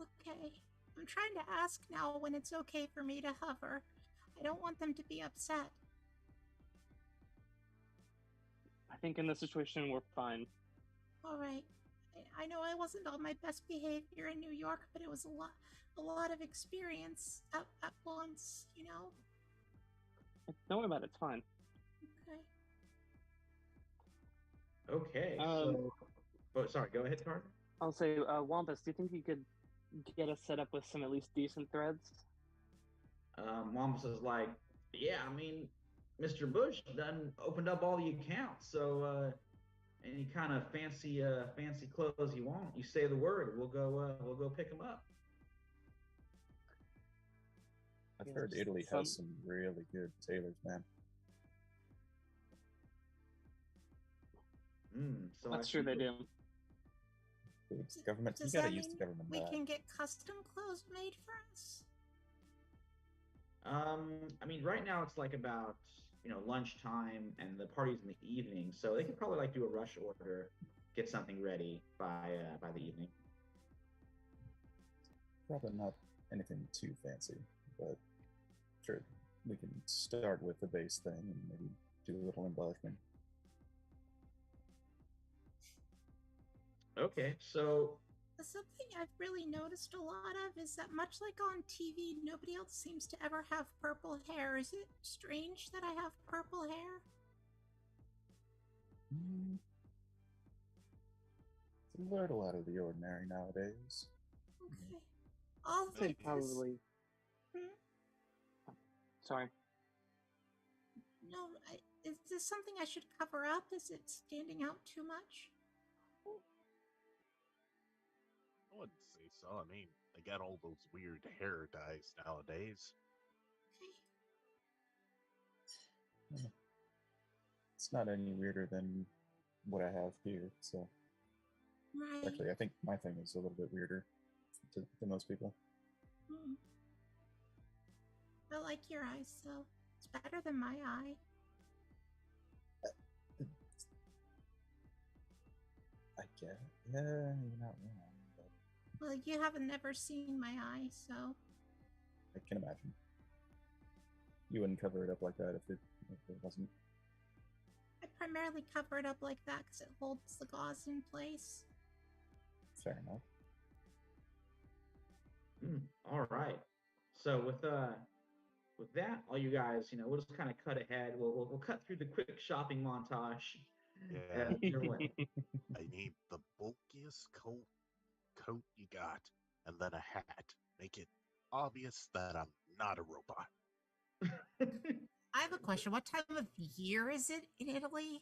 Okay. I'm trying to ask now when it's okay for me to hover. I don't want them to be upset. I think in this situation we're fine. All right. I know I wasn't on my best behavior in New York, but it was a lot of experience at once, you know? Don't worry about it. It's fine. Okay. Okay. Sorry. Go ahead, Carter. I'll say, Wampus, do you think you could get us set up with some at least decent threads? Mom says like, yeah, I mean, Mr. Bush done opened up all the accounts, so any kind of fancy clothes you want, you say the word, we'll go pick them up. I've Yeah, heard just Italy some- has some really good tailors, man. So That's I true, they see- do. The government, you Does gotta that use the mean government. we back. can get custom clothes made for us? I mean, right now it's like about lunchtime, and the party's in the evening, so they could probably like do a rush order, get something ready by the evening. Probably not anything too fancy, but sure, we can start with the base thing and maybe do a little embellishment. Okay, so Something I've really noticed a lot of is that much like on TV, nobody else seems to ever have purple hair. Is it strange that I have purple hair? It's a little out of the ordinary nowadays. Okay. I'll I'd say take this. probably. Sorry. No, is this something I should cover up? Is it standing out too much? I wouldn't say so. I mean, they got all those weird hair dyes nowadays. It's not any weirder than what I have here, so Right. Actually, I think my thing is a little bit weirder to most people. Hmm. I like your eyes, though. It's better than my eye. I guess. Yeah, you're not wrong, but Well, you haven't never seen my eye, so. I can imagine. You wouldn't cover it up like that if it wasn't. I primarily cover it up like that because it holds the gauze in place. Fair enough. All right. So with that, all you guys, we'll just kind of cut ahead. We'll cut through the quick shopping montage. Yeah. Your way. I need the bulkiest coat you got, and then a hat. Make it obvious that I'm not a robot. I have a question. What time of year is it in Italy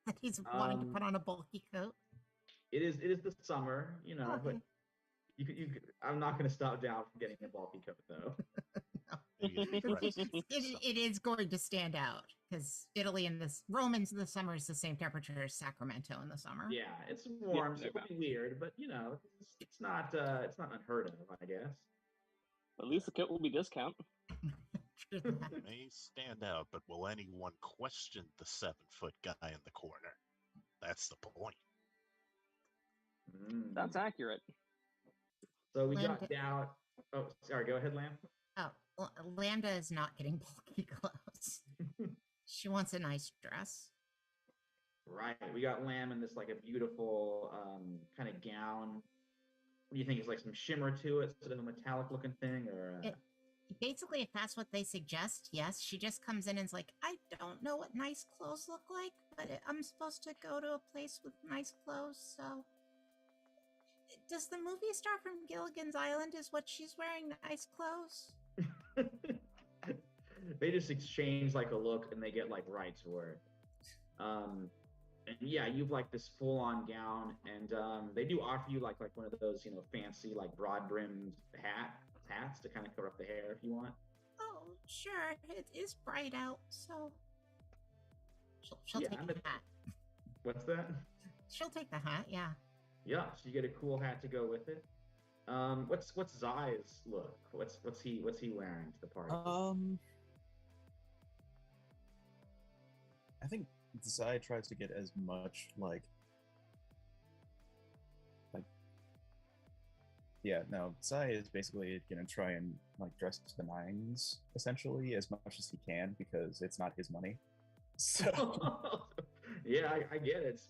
that he's wanting to put on a bulky coat? It is the summer, Okay. but I'm not going to stop down from getting a bulky coat though. It is going to stand out because Italy in this Romans in the summer is the same temperature as Sacramento in the summer. Yeah, it's warm, so it'll be weird, but it's not unheard of, I guess. At least the coat will be discount. May stand out, but will anyone question the 7-foot guy in the corner? That's the point. That's accurate. So we Lambda. got down. Oh, sorry. Go ahead, Lamb. Oh, well, Lambda is not getting bulky clothes. She wants a nice dress. Right. We got Lamb in this like a beautiful kind of gown. What do you think? Is like some shimmer to it, sort of a metallic looking thing, or? Basically, if that's what they suggest, yes. She just comes in and is like, I don't know what nice clothes look like, but I'm supposed to go to a place with nice clothes, so. Does the movie star from Gilligan's Island, is what she's wearing nice clothes? They just exchange like a look and they get like right to it. And yeah, you've like this full on gown, and they do offer you like one of those fancy like broad brimmed hats to kind of cover up the hair if you want. Oh, sure. It is bright out, so she'll Yeah, take the hat. What's that? She'll take the hat, yeah. Yeah, so you get a cool hat to go with it. What's Zai's look? What's he wearing to the party? I think Zai tries to get as much like yeah, no, Zai is basically gonna try and like dress to the nines essentially as much as he can because it's not his money. So yeah, I get it.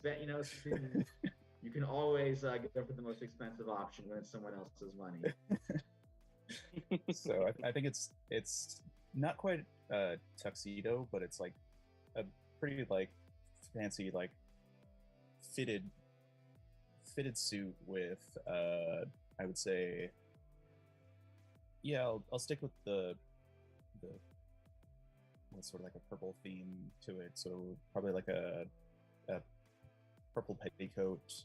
You can always go for the most expensive option when it's someone else's money. So I think it's not quite a tuxedo, but it's like a pretty like fancy like fitted suit with I would say I'll stick with the what's sort of like a purple theme to it, so probably like a purple petticoat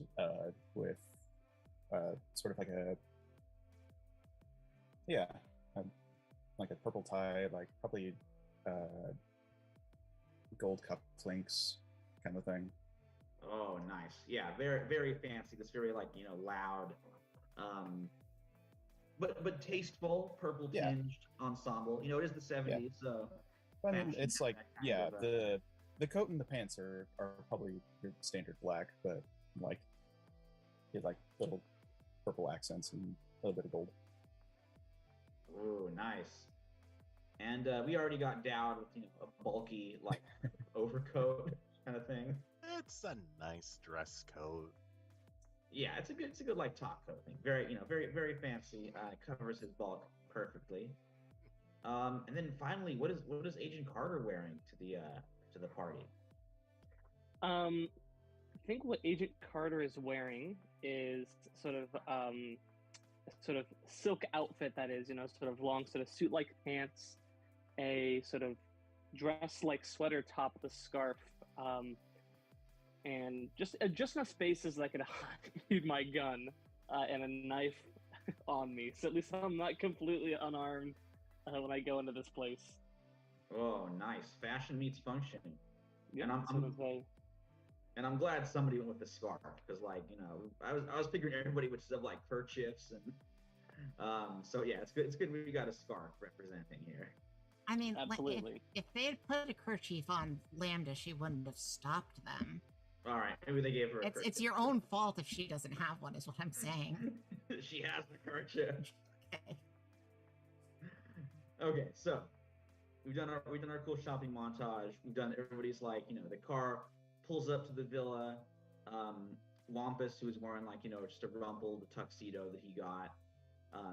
with sort of like like a purple tie, like probably gold cufflinks kind of thing. Oh, nice. Yeah, very very fancy. This very like loud, but tasteful, purple tinged ensemble. It is the 70s, so. I mean, it's like the coat and the pants are probably your standard black, but like you like little purple accents and a little bit of gold. Oh, nice. And we already got Dowd with a bulky like overcoat kind of thing. It's a nice dress coat. Yeah, it's a good like top coat thing. Very very very fancy. Covers his bulk perfectly. And then finally, what is Agent Carter wearing to the party? I think what Agent Carter is wearing is sort of silk outfit that is, sort of long sort of suit-like pants, a sort of dress-like sweater top with a scarf, and just enough space as I could hide my gun and a knife on me, so at least I'm not completely unarmed when I go into this place. Oh, nice. Fashion meets function. Yeah, and And I'm glad somebody went with the scarf because, like, I was figuring everybody would just have like kerchiefs and so yeah, it's good. It's good we got a scarf representing here. I mean, Absolutely. if they had put a kerchief on Lambda, she wouldn't have stopped them. All right, maybe they gave her. It's your own fault if she doesn't have one, is what I'm saying. She has the kerchief. Okay. Okay, so we've done our cool shopping montage. We've done everybody's like the car pulls up to the villa. Wampus, who's wearing like just a rumpled tuxedo that he got,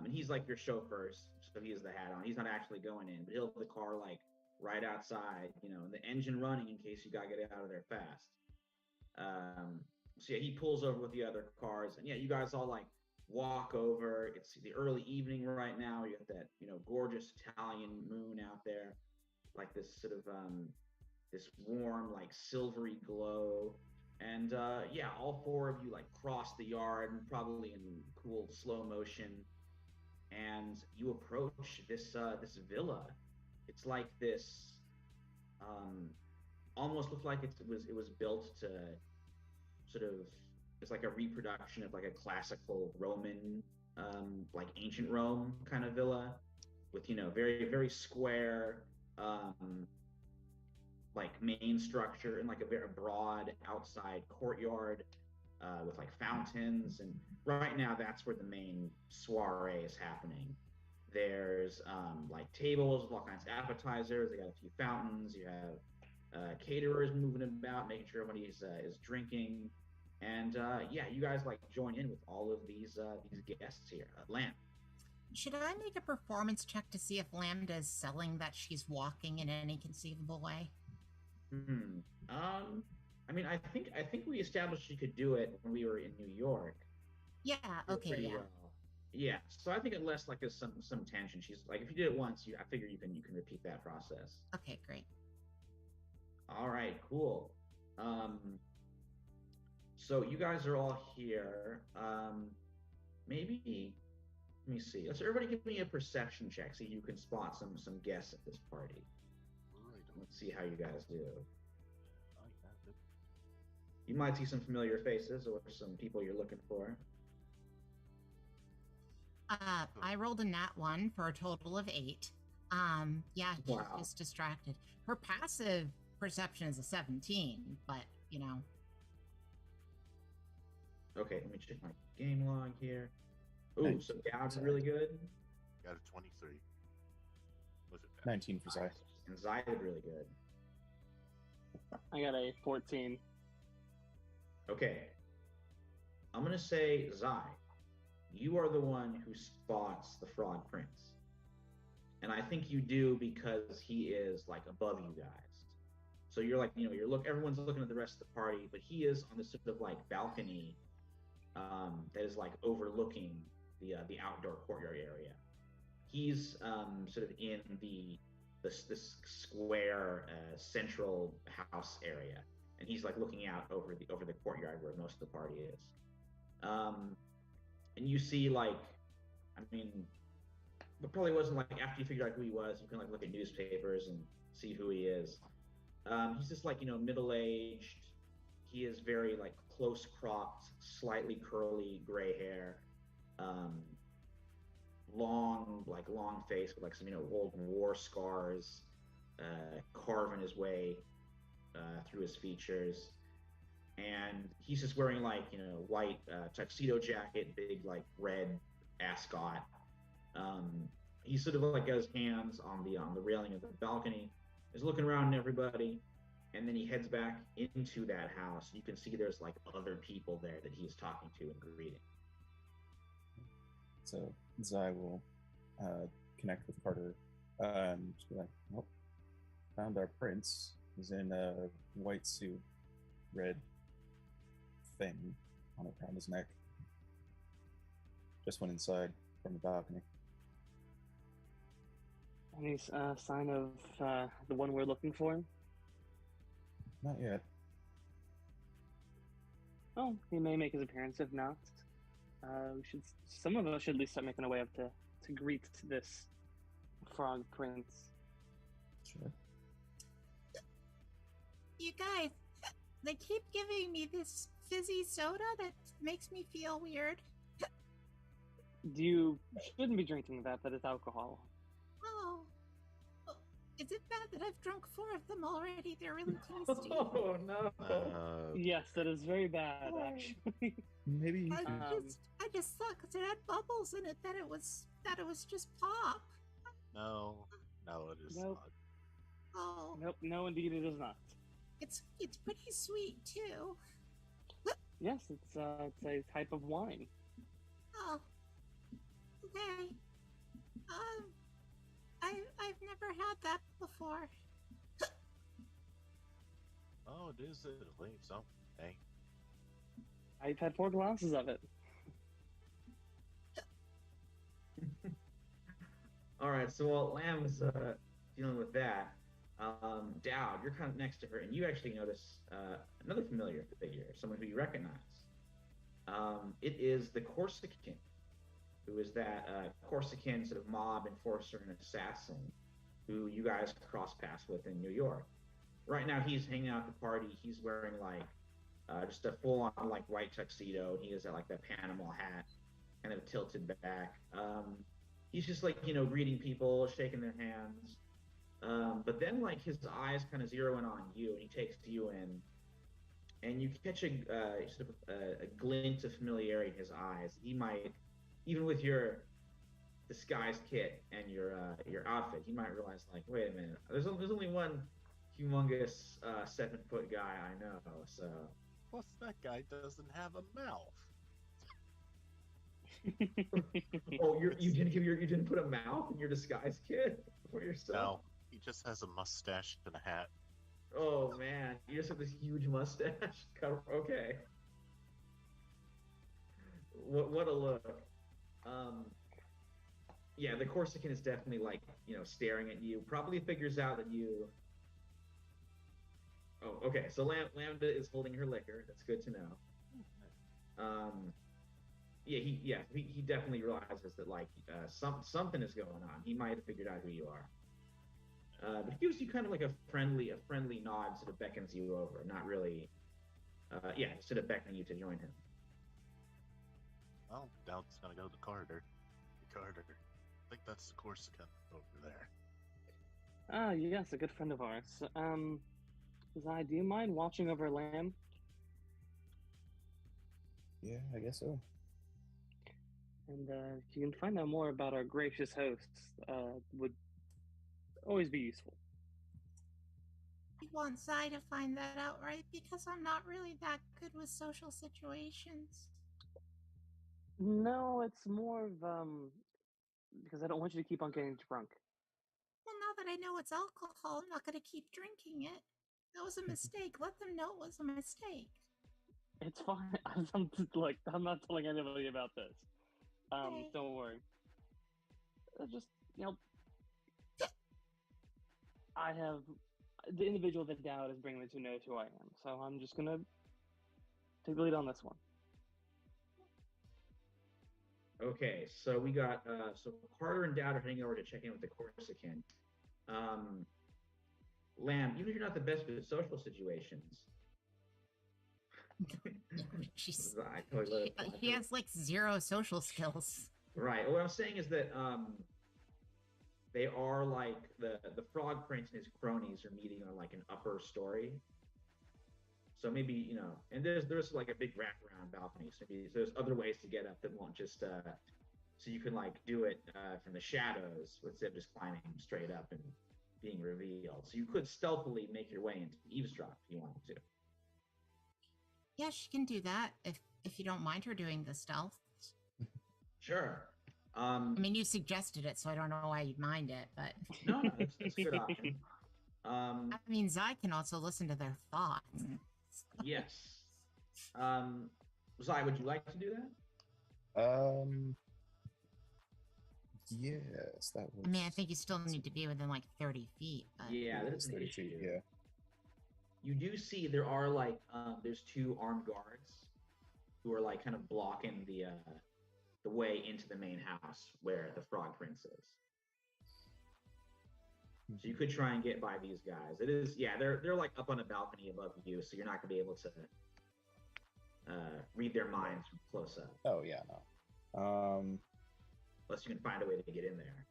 and he's like your chauffeur, so he has the hat on. He's not actually going in, but he'll have the car like right outside, and the engine running in case you gotta get out of there fast. So yeah, he pulls over with the other cars, and yeah, you guys all like walk over. It's the early evening right now. You got that gorgeous Italian moon out there, like this sort of this warm like silvery glow. And yeah, all four of you like cross the yard, probably in cool slow motion, and you approach this villa. It's like this almost looked like it was built to sort of, it's like a reproduction of like a classical Roman like ancient Rome kind of villa with very very square like main structure and like a very broad outside courtyard with like fountains. And right now that's where the main soiree is happening. There's like tables with all kinds of appetizers. They got a few fountains. You have caterers moving about, making sure everybody is drinking. And yeah, you guys like join in with all of these guests here. Lamb. Should I make a performance check to see if Lambda is selling that she's walking in any conceivable way? I mean, I think we established you could do it when we were in New York. Yeah. Okay. Yeah. Well. Yeah. So I think unless like there's some tension, she's like, if you did it once, I figure you can repeat that process. Okay. Great. All right. Cool. So you guys are all here. Maybe let me see. Let's everybody give me a perception check. See if you can spot some guests at this party. Right. Let's see how you guys do. I have it. You might see some familiar faces or some people you're looking for. I rolled a nat 1 for a total of 8. Yeah, she's Wow. just distracted. Her passive perception is a 17, but Okay, let me check my game log here. Ooh, 19. so Dowd's really good. Got a 23. Was it bad? 19 for Zai. And Zai did really good. I got a 14. Okay. I'm gonna say, Zai, you are the one who spots the Frog Prince. And I think you do because he is like above you guys. So you're like, everyone's looking at the rest of the party, but he is on this sort of like balcony that is like overlooking the outdoor courtyard area. He's sort of in this square central house area, and he's like looking out over the courtyard where most of the party is. And you see like, I mean, it probably wasn't like after you figured out who he was, you can like look at newspapers and see who he is. He's just like middle-aged. He is very like close cropped, slightly curly gray hair, long face with like some old war scars carving his way through his features. And he's just wearing like white tuxedo jacket, big like red ascot. He sort of like got his hands on the railing of the balcony, is looking around at everybody, and then he heads back into that house. You can see there's like other people there that he's talking to and greeting. So Zai will connect with Carter and just be like, "Well, found our prince. He's in a white suit, red thing on it around his neck. Just went inside from the balcony." Any sign of the one we're looking for? Not yet. Oh, he may make his appearance. If not, some of us should at least start making our way up to greet this frog prince. Sure. you guys, They keep giving me this fizzy soda that makes me feel weird. You shouldn't be drinking that. That is alcohol. Oh. Is it bad that I've drunk 4 of them already? They're really tasty. Oh no! Yes, that is very bad, actually. Maybe you I could. I just thought because it had bubbles in it that it was just pop. No, it is Nope. not. Oh, Nope, no, indeed, it is not. it's pretty sweet too. Yes, it's a type of wine. Oh, okay. I've never had that before. Oh, it is at least something. Hey, I've had 4 glasses of it. All right, so while Lamb is dealing with that, Dowd, you're kind of next to her, and you actually notice another familiar figure, someone who you recognize. It is the Corsican, who is that Corsican sort of mob enforcer and assassin who you guys cross paths with in New York. Right now, he's hanging out at the party. He's wearing like just a full-on like white tuxedo. He has like that Panama hat, kind of tilted back. He's just like greeting people, shaking their hands. But then like his eyes kind of zero in on you, and he takes you in, and you catch a sort of a glint of familiarity in his eyes. He might, even with your disguise kit and your outfit, he might realize like, wait a minute, there's only one humongous 7-foot guy I know. So plus that guy doesn't have a mouth. oh, you didn't put a mouth in your disguise kit for yourself? No, he just has a mustache and a hat. Oh man, you just have this huge mustache. Okay. What a look. Yeah, the Corsican is definitely like staring at you. Probably figures out that you. Oh, okay. So Lambda is holding her liquor. That's good to know. Yeah, he definitely realizes that like something is going on. He might have figured out who you are. But he gives you kind of like a friendly nod, sort of beckons you over. Not really. Yeah, sort of beckoning you to join him. Well, Dowd's gonna go to Carter. Carter, I think that's the Corsican over there. Ah, yes, a good friend of ours. Zai, do you mind watching over Lamb? Yeah, I guess so. And if you can find out more about our gracious hosts, would always be useful. I want Zai to find that out, right? Because I'm not really that good with social situations. No, it's more of because I don't want you to keep on getting drunk. Well, now that I know it's alcohol, I'm not going to keep drinking it. That was a mistake. Let them know it was a mistake. It's fine. I'm not telling anybody about this. Okay. Don't worry. Just I have the individual that Dowd is bringing me to knows who I am, so I'm just gonna take the lead on this one. Okay, so we got so Carter and Dowd are heading over to check in with the Corsican. Lamb, even if you're not the best with social situations, He has like 0 social skills. Right. What I'm saying is that they are like the Frog Prince and his cronies are meeting on like an upper story. So maybe and there's like a big wraparound balcony. So maybe there's other ways to get up that won't just so you can like do it from the shadows instead of just climbing straight up and being revealed. So you could stealthily make your way into eavesdrop if you wanted to. Yeah, she can do that if you don't mind her doing the stealth. Sure. I mean, you suggested it, so I don't know why you'd mind it, but no, that's a good option. I mean, Zai can also listen to their thoughts. Yes. Zai, would you like to do that? Yes, that was. I mean, I think you still need to be within like 30 feet. But... Yeah, that's 30 feet. Yeah. You do see there are like there's 2 armed guards who are like kind of blocking the way into the main house where the Frog Prince is. So you could try and get by these guys. It is, yeah, they're like up on a balcony above you, so you're not gonna be able to read their minds from close up. Oh yeah, no. Unless you can find a way to get in there.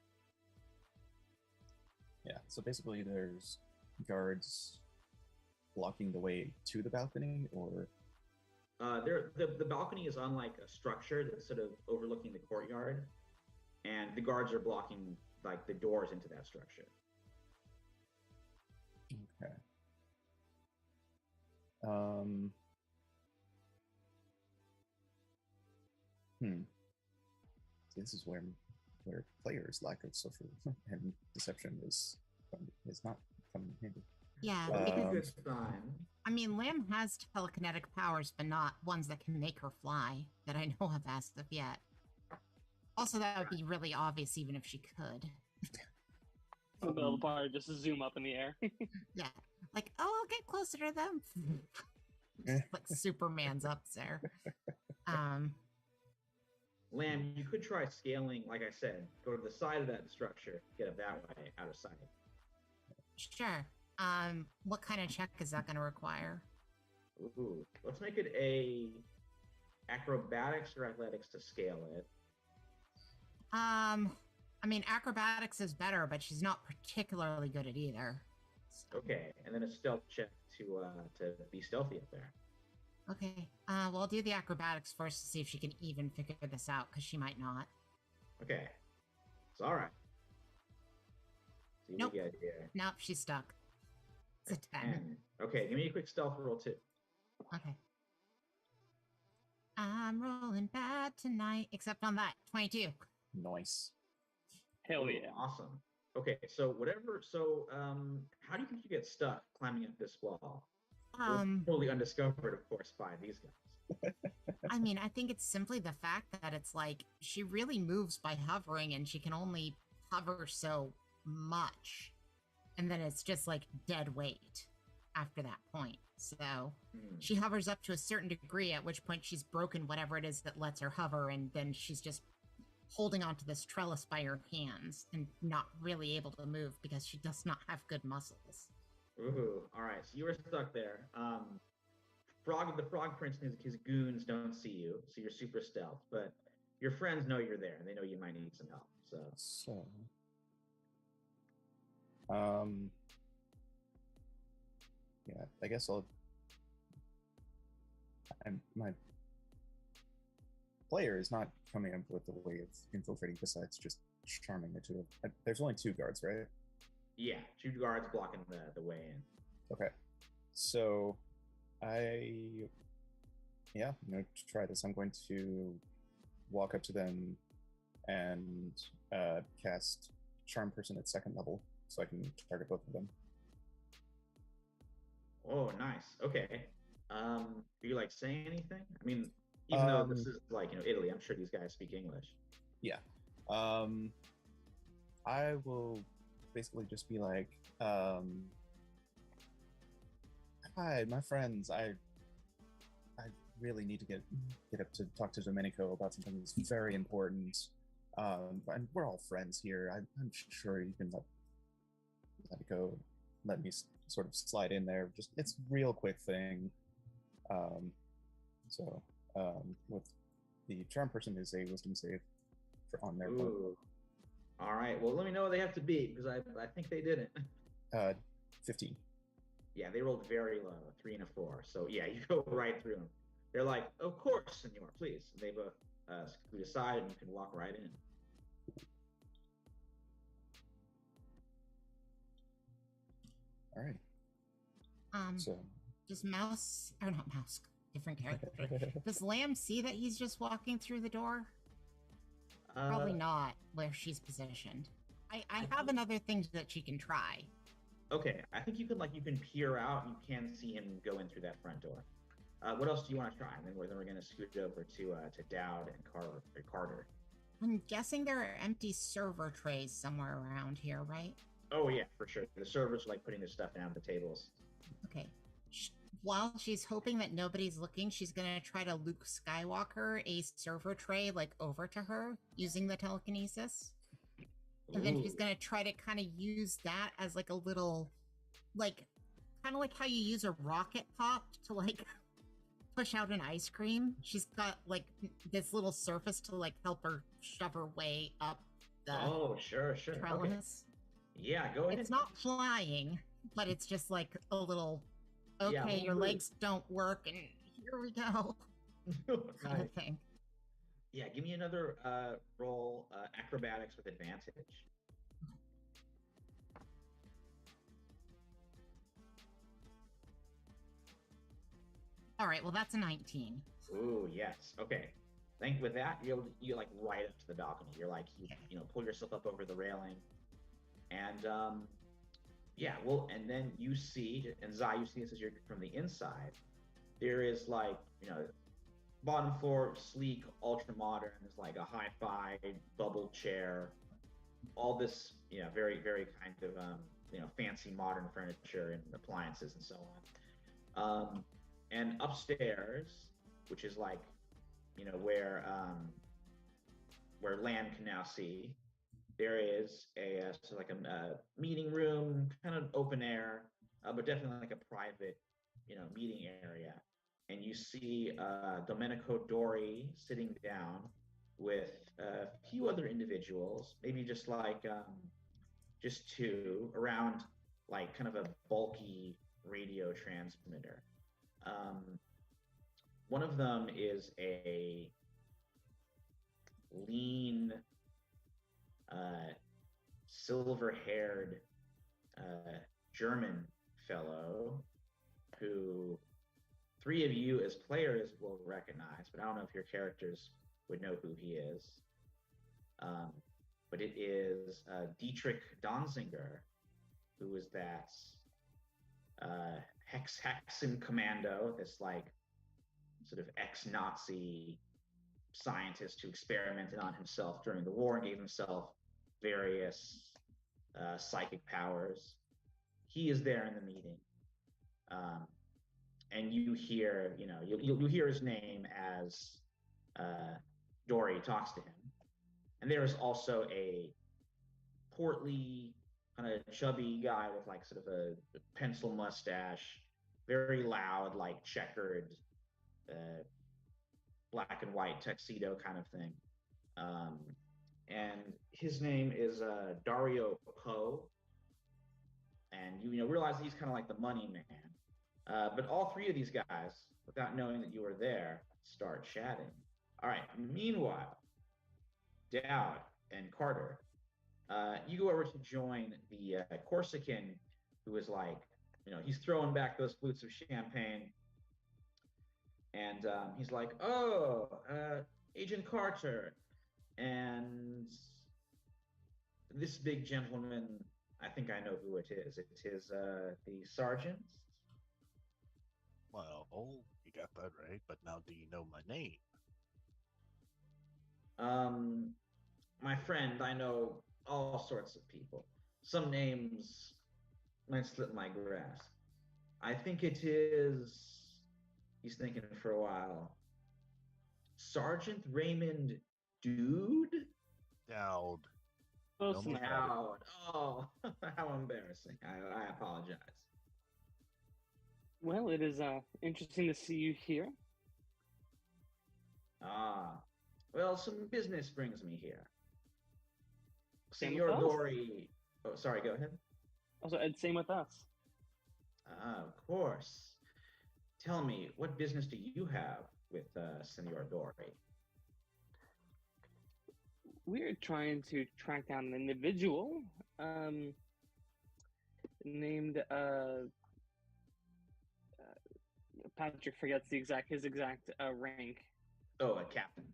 Yeah. So basically, there's guards blocking the way to the balcony, or The balcony is on like a structure that's sort of overlooking the courtyard, and the guards are blocking like the doors into that structure. okay. So this is where players' lack of social and deception is not coming in handy. Yeah, Well, because good sign. I mean, Lamb has telekinetic powers, but not ones that can make her fly that I know of as of yet. Also, that would be really obvious even if she could. In the middle of the party, just zoom up in the air. Yeah, like, oh, I'll get closer to them. Like Superman's up there. Lamb, you could try scaling, like I said, go to the side of that structure, get up that way, out of sight. Sure. What kind of check is that going to require? Ooh, let's make it a acrobatics or athletics to scale it. I mean, acrobatics is better, but she's not particularly good at either. So. Okay, and then a stealth check to be stealthy up there. Okay. Well, I'll do the acrobatics first to see if she can even figure this out, because she might not. Okay, it's all right. See what Nope. we get here. Nope, she's stuck. It's a 10. Okay, give me a quick stealth roll too. Okay. I'm rolling bad tonight, except on that 22. Nice. Hell Ooh, yeah. Awesome. Okay, so how do you think you get stuck climbing up this wall? Totally undiscovered, of course, by these guys. I mean, I think it's simply the fact that it's like she really moves by hovering, and she can only hover so much, and then it's just like dead weight after that point. So she hovers up to a certain degree, at which point she's broken whatever it is that lets her hover, and then she's just holding onto this trellis by her hands and not really able to move because she does not have good muscles. Ooh, all right. So you were stuck there. The frog prince and his goons don't see you, so you're super stealth. But your friends know you're there, and they know you might need some help. So, yeah, I guess my player is not coming up with a way of infiltrating besides just charming the two. There's only two guards, right? yeah, two guards blocking the way in. Okay, so I'm going to try this. I'm going to walk up to them and cast Charm Person at second level, so I can target both of them. Oh, nice. Okay. Do you like saying anything? I mean, even though this is like Italy, I'm sure these guys speak English. Yeah. I will basically just be like, hi, my friends. I really need to get up to talk to Domenico about something that's very important. And we're all friends here. I'm sure you can let me sort of slide in there. Just it's a real quick thing. With the Charm Person is a Wisdom save on their part. Ooh. All right. Well, let me know what they have to beat, because I think they didn't. 15. Yeah, they rolled very low, 3 and a 4. So yeah, you go right through them. They're like, "Of course, senor, please." And they both scoot aside, and you can walk right in. All right. So Does Mouse, or not Mouse, different character. Does Lamb see that he's just walking through the door? Probably not where she's positioned. I have another thing that she can try. Okay, I think you can peer out. You can see him go in through that front door. What else do you want to try? And then we're going to scoot over to Dowd and Carter. I'm guessing there are empty server trays somewhere around here, right? Oh yeah, for sure. The servers are like putting their stuff down the tables. Okay. While she's hoping that nobody's looking, she's gonna try to Luke Skywalker a server tray like over to her using the telekinesis. And then he's Ooh. gonna try to kind of use that as like a little, like, kind of like how you use a rocket pop to like push out an ice cream. She's got like this little surface to like help her shove her way up the Oh, sure. Okay. trellis. Yeah, go ahead. It's not flying, but it's just like a little, Yeah, okay, we'll your do- legs don't work, and here we go, kind Nice. of thing. Yeah, give me another roll, acrobatics with advantage. All right, well, that's a 19. Ooh, yes. Okay. Think with that, you like right up to the balcony. You're like you pull yourself up over the railing, and yeah, well, and then you see, and Zai, you see this as you're from the inside. There is like bottom floor, sleek, ultra modern. There's like a hi-fi bubble chair, all this very very kind of fancy modern furniture and appliances and so on. And upstairs, which is like where Land can now see, there is a so like a meeting room, kind of open air, but definitely like a private meeting area. And you see Domenico Dori sitting down with a few other individuals, maybe just like just two, around like kind of a bulky radio transmitter. One of them is a lean, silver-haired German fellow who three of you as players will recognize, but I don't know if your characters would know who he is. But it is Dietrich Donziger, who is that Hexen commando, this like sort of ex-Nazi scientist who experimented on himself during the war and gave himself various psychic powers. He is there in the meeting, and you hear, you hear his name as Dory talks to him. And there is also a portly, kind of chubby guy with like sort of a pencil mustache, very loud, like checkered, black and white tuxedo kind of thing. And his name is Dario Poe. And you realize he's kind of like the money man. But all three of these guys, without knowing that you were there, start chatting. All right. Meanwhile, Dowd and Carter, you go over to join the Corsican, who is like, he's throwing back those flutes of champagne. And he's like, oh, Agent Carter. And this big gentleman, I think I know who it is. It is the sergeant. Well, you got that right, but now do you know my name? My friend, I know all sorts of people. Some names might slip my grasp. I think it is, he's thinking for a while, Sergeant Raymond Dude? Dowd. Close Almost enough. got it. Dowd. Oh, how embarrassing. I apologize. Well, it is interesting to see you here. Ah, well, some business brings me here. Same Senor with us. Dory. Oh, sorry, go ahead. Also, and same with us. Ah, of course. Tell me, what business do you have with Senor Dory? We're trying to track down an individual named Patrick forgets his exact rank. Oh, a captain.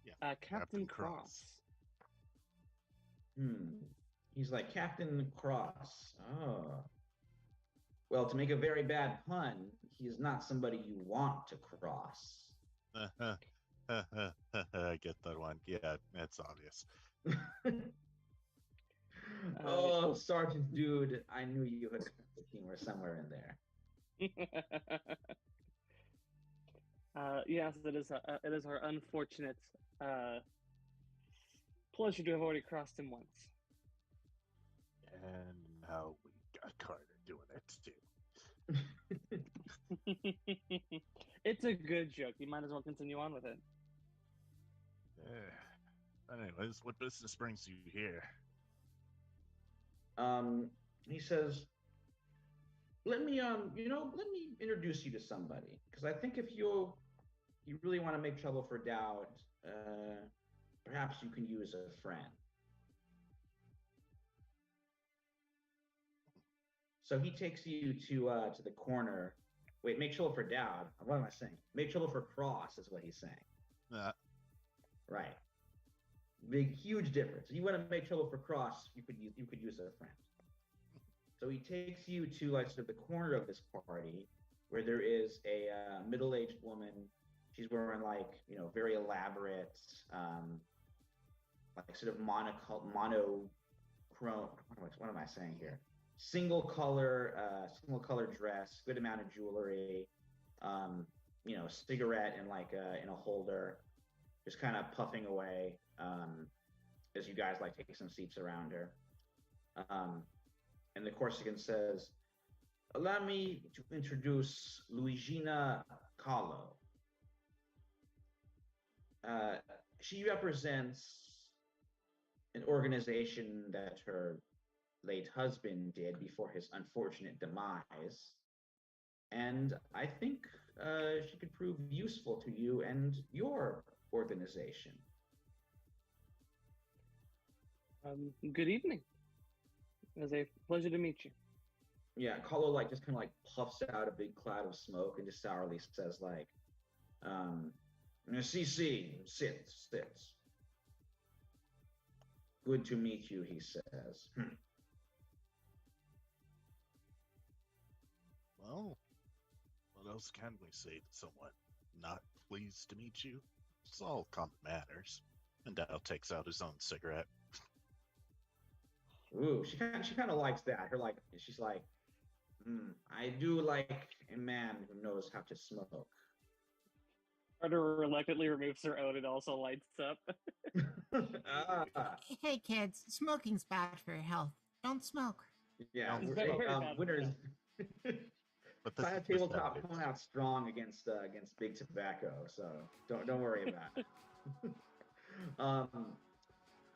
Yeah. Captain Cross. He's like Captain Cross. Oh. Well, to make a very bad pun, he is not somebody you want to cross. I get that one. Yeah, it's obvious. Oh, Sergeant Dude, I knew you had the humor somewhere in there. Yes, it is our unfortunate pleasure to have already crossed him once. And now we got Carter doing it too. It's a good joke. You might as well continue on with it. Anyways, what business brings you here? He says, let me introduce you to somebody, because I think if you really want to make trouble for Dowd, perhaps you can use a friend. So he takes you to the corner. Wait, make trouble for Dowd. What am I saying? Make trouble for Cross is what he's saying. Right. Big, huge difference. You want to make trouble for Cross, you could use a friend. So he takes you to like sort of the corner of this party, where there is a middle-aged woman. She's wearing like very elaborate, like sort of monochrome. What am I saying here? Single color dress, good amount of jewelry, cigarette in like in a holder, just kind of puffing away as you guys like take some seats around her. And the Corsican says, "Allow me to introduce Luigina Kahlo. She represents an organization that her late husband did before his unfortunate demise. And I think she could prove useful to you and your organization." Good evening. It was a pleasure to meet you. Yeah, Kahlo like just kind of like puffs out a big cloud of smoke and just sourly says like, "CC, sit. Good to meet you," he says. Well, what else can we say to someone not pleased to meet you? It's all common manners. And Dow takes out his own cigarette. Ooh, she kind of likes that. She's like, I do like a man who knows how to smoke. Carter reluctantly removes her own and also lights up. Hey kids, smoking's bad for your health. Don't smoke. Yeah, It's very bad for winners. But this Side is just tabletop evidence. coming out strong against big tobacco, so don't worry about it.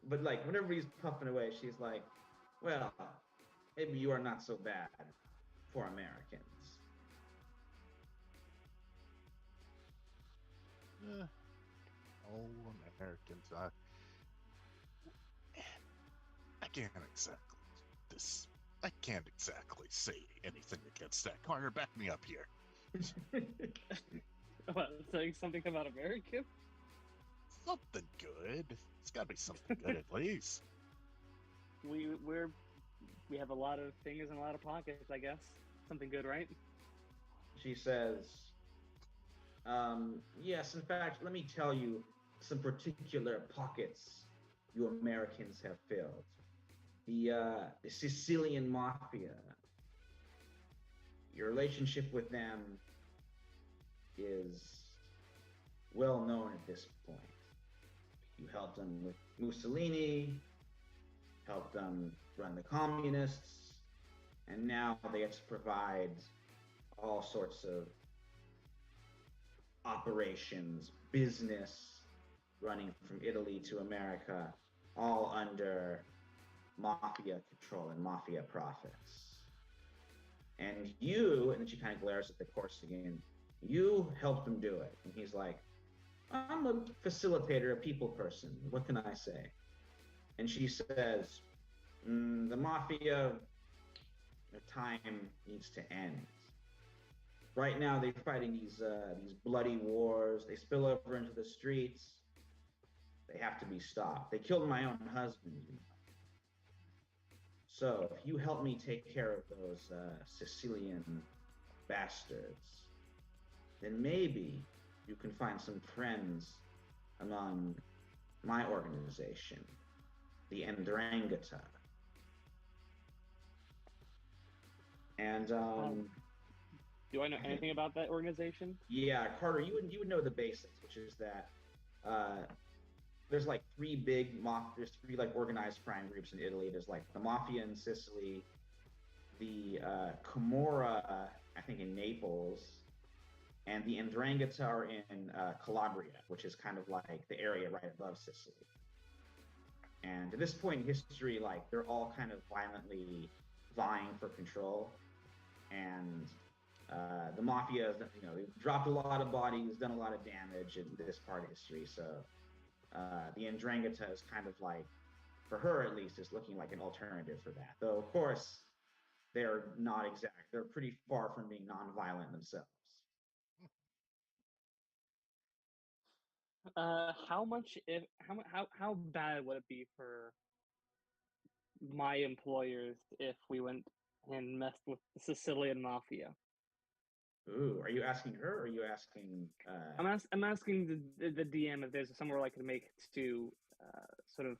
But like whenever he's puffing away, she's like, "Well, maybe you are not so bad for Americans." All Americans. I can't exactly say anything against that. Carter, back me up here. What, saying something about American? Something good. It's got to be something good at least. We have a lot of fingers and a lot of pockets, I guess. Something good, right? She says, "Yes, in fact, let me tell you some particular pockets you Americans have filled. The Sicilian Mafia. Your relationship with them is well known at this point. You helped them with Mussolini, helped them run the communists, and now they have to provide all sorts of operations, business running from Italy to America, all under mafia control and mafia profits. And you," and then she kind of glares at the Corsican, "you helped them do it." And he's like, "I'm a facilitator, a people person. What can I say?" And she says, "The mafia, the time needs to end. Right now, they're fighting these bloody wars. They spill over into the streets. They have to be stopped. They killed my own husband. So if you help me take care of those Sicilian bastards, then maybe you can find some friends among my organization, the Ndrangheta." And Do I know anything about that organization? yeah, Carter, you would know the basics, which is that there's like there's three like organized crime groups in Italy. There's like the mafia in Sicily, the Camorra, I think in Naples, and the 'Ndrangheta are in Calabria, which is kind of like the area right above Sicily. And at this point in history, like they're all kind of violently vying for control. And the mafia has, they've dropped a lot of bodies, done a lot of damage in this part of history. So the 'Ndrangheta is kind of like, for her at least, is looking like an alternative for that. Though, of course, they're not exact. They're pretty far from being non-violent themselves. How bad would it be for my employers if we went and messed with the Sicilian mafia? Ooh, are you asking her or are you asking I'm asking the DM if there's somewhere I could make to sort of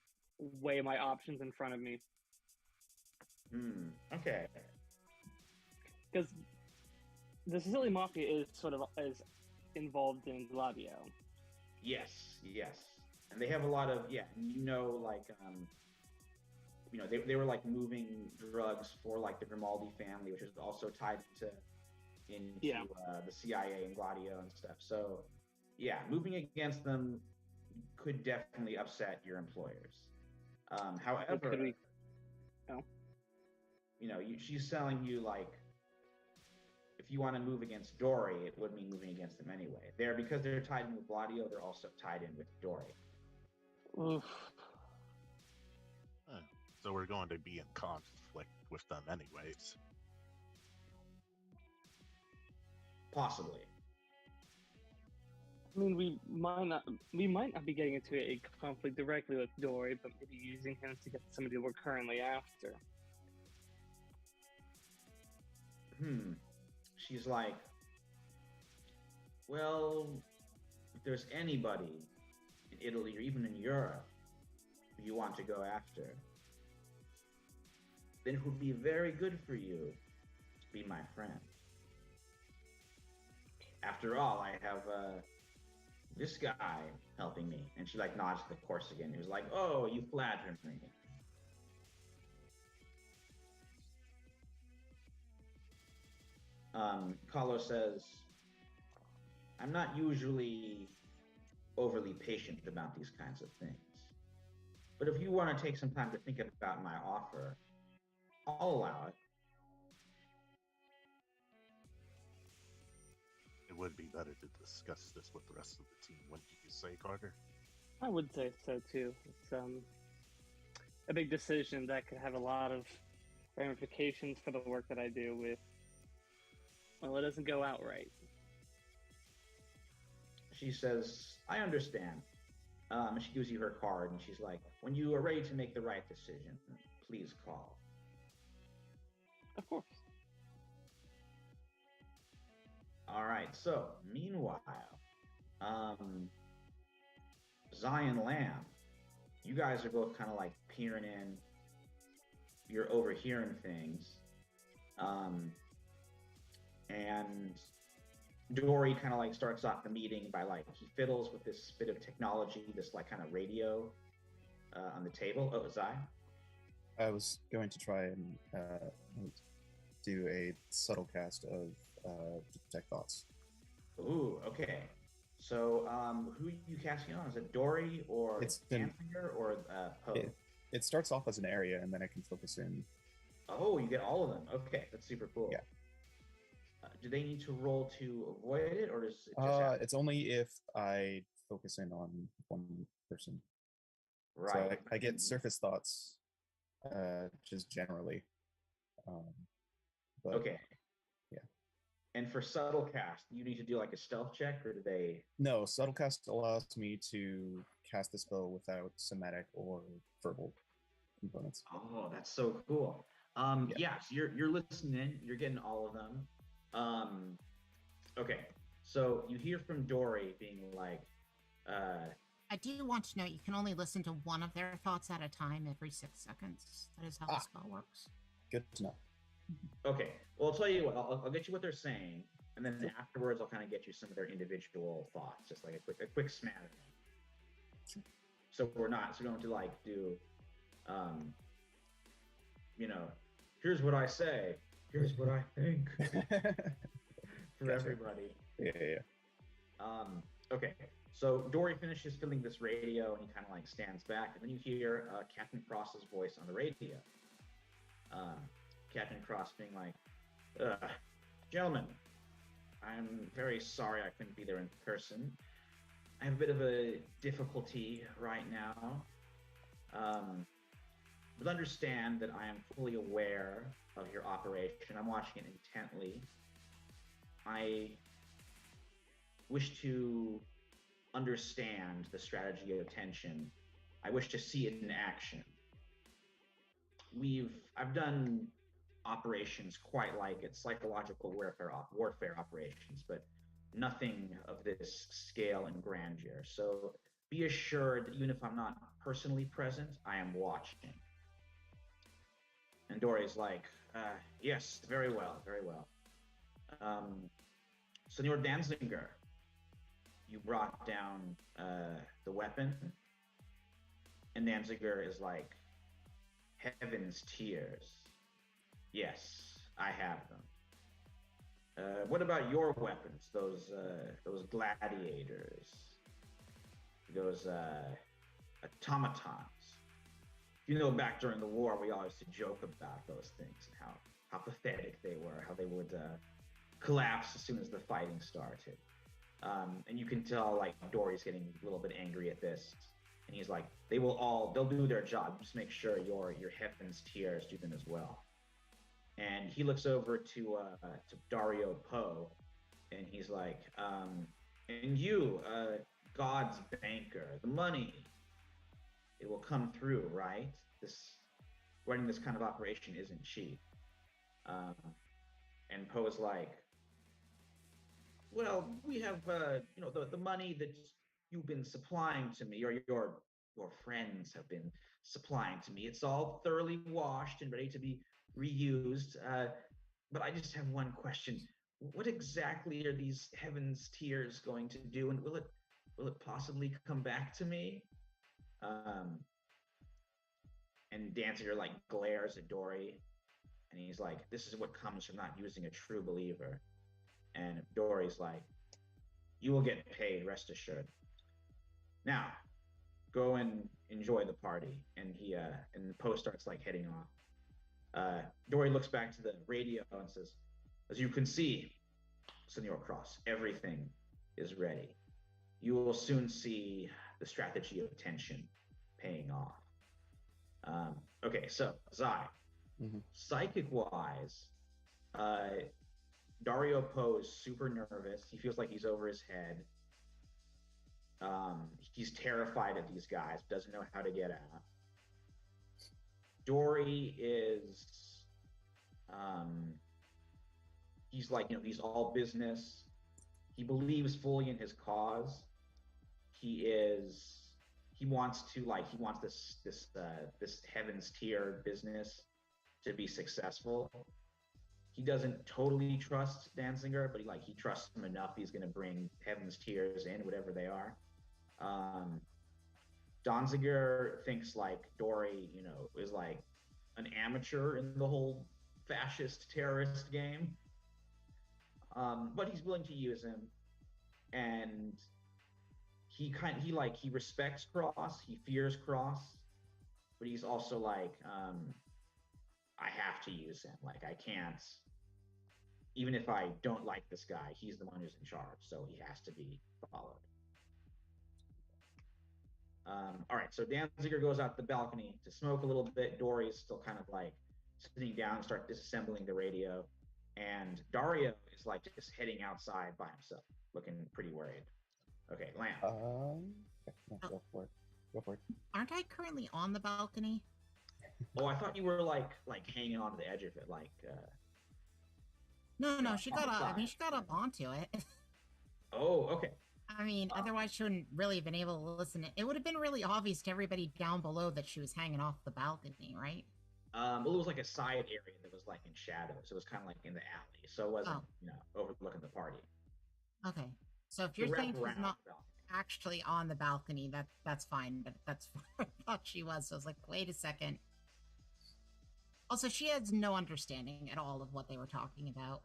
weigh my options in front of me. Okay. Because the Sicilian mafia is involved in Gladio. Yes, yes. And they have a lot of, like they were like moving drugs for like the Grimaldi family, which is also tied into the CIA and Gladio and stuff. So yeah, moving against them could definitely upset your employers. However, she's selling you like, if you want to move against Dory, it would mean moving against them anyway. Because they're tied in with Gladio, they're also tied in with Dory. Oof. So we're going to be in conflict with them anyways. Possibly. I mean, we might not be getting into a conflict directly with Dory, but maybe using him to get somebody we're currently after. She's like, well, if there's anybody in Italy or even in Europe who you want to go after, then it would be very good for you to be my friend. After all, I have this guy helping me. And she like nods to the corpse again. He was like, oh, you flatter me. Kahlo says, I'm not usually overly patient about these kinds of things. But if you want to take some time to think about my offer, I'll allow it. It would be better to discuss this with the rest of the team. What did you say, Carter? I would say so too. It's a big decision that could have a lot of ramifications for the work that I do with. Well, it doesn't go out right. She says, I understand. She gives you her card and she's like, when you are ready to make the right decision, please call. Of course. All right, so meanwhile, Zion Lamb, you guys are both kind of like peering in. You're overhearing things. And Dory kind of like starts off the meeting by like, he fiddles with this bit of technology, this like kind of radio on the table. Oh, Zai? I was going to try and do a subtle cast of detect thoughts. Ooh, okay. So, who are you casting on? Is it Dory or Anthony or Poe? It starts off as an area, and then I can focus in. Oh, you get all of them. Okay, that's super cool. Yeah. Do they need to roll to avoid it, or does it just happen? It's only if I focus in on one person. Right. So I get surface thoughts, just generally. But, okay. Yeah. And for subtle cast, you need to do like a stealth check, or do they? No, subtle cast allows me to cast the spell without somatic or verbal components. Oh, that's so cool. Yeah, so you're listening in, you're getting all of them. Okay, so you hear from Dory being like, I do want to know you can only listen to one of their thoughts at a time every 6 seconds. That is how the spell works. Good to know. Okay, well, I'll tell you what, I'll get you what they're saying, and then afterwards I'll kind of get you some of their individual thoughts, just like a quick smattering. So we're not so going to like do, um, you know, here's what I say, here's what I think for Gotcha. everybody. Yeah. Okay, so Dory finishes filling this radio and he kind of like stands back, and then you hear Captain Cross's voice on the radio. Captain Cross being like, gentlemen, I'm very sorry I couldn't be there in person. I have a bit of a difficulty right now. But understand that I am fully aware of your operation. I'm watching it intently. I wish to understand the strategy of tension. I wish to see it in action. I've done operations quite like it, psychological warfare operations, but nothing of this scale and grandeur. So be assured that even if I'm not personally present, I am watching. And Dory's like, yes, very well, very well. Senor Danziger, you brought down the weapon. And Danziger is like, heaven's tears. Yes, I have them. What about your weapons? Those gladiators, those automatons. You know, back during the war, we always used to joke about those things and how pathetic they were, how they would collapse as soon as the fighting started. And you can tell, like, Dory's getting a little bit angry at this. And he's like, they'll do their job. Just make sure your heaven's tears do them as well. And he looks over to Dario Poe, and he's like, and you, God's banker, the money, it will come through, right? Running this kind of operation isn't cheap. And Poe's like, well, we have, the money that you've been supplying to me, or your friends have been supplying to me. It's all thoroughly washed and ready to be reused. But I just have one question: what exactly are these heaven's tears going to do, and will it possibly come back to me? And Danziger like glares at Dory, and he's like, "This is what comes from not using a true believer." And Dory's like, "You will get paid, rest assured. Now, go and enjoy the party." And the Poe starts like heading off. Dory looks back to the radio and says, "As you can see, Senor Cross, everything is ready. You will soon see the strategy of tension paying off." Okay, so Zai, psychic-wise, Dario Poe is super nervous. He feels like he's over his head. He's terrified of these guys, doesn't know how to get out. Dory is, he's like, he's all business. He believes fully in his cause. He wants this heaven's tier business to be successful. He doesn't totally trust Danziger, but he trusts him enough. He's going to bring heaven's tears in, whatever they are. Danziger thinks like Dory, is like an amateur in the whole fascist terrorist game. But he's willing to use him, and he respects Cross, he fears Cross, but he's also like, I have to use him. Like, I can't, even if I don't like this guy, he's the one who's in charge, so he has to be followed. All right, so Danziger goes out the balcony to smoke a little bit. Dory's still kind of like sitting down, start disassembling the radio, and Dario is like just heading outside by himself, looking pretty worried. Okay, Lamb. Go for it. Go for it. Aren't I currently on the balcony? Oh, I thought you were like hanging onto the edge of it, like. No, she got up. I mean, she got up onto it. Oh, okay. I mean, otherwise she wouldn't really have been able to listen. It would have been really obvious to everybody down below that she was hanging off the balcony, right? Well, it was like a side area that was like in shadow, so it was kind of like in the alley, so it wasn't, overlooking the party. Okay, so if you're saying she's not actually on the balcony. That's fine, but that's where I thought she was. So I was like, wait a second. Also, she has no understanding at all of what they were talking about.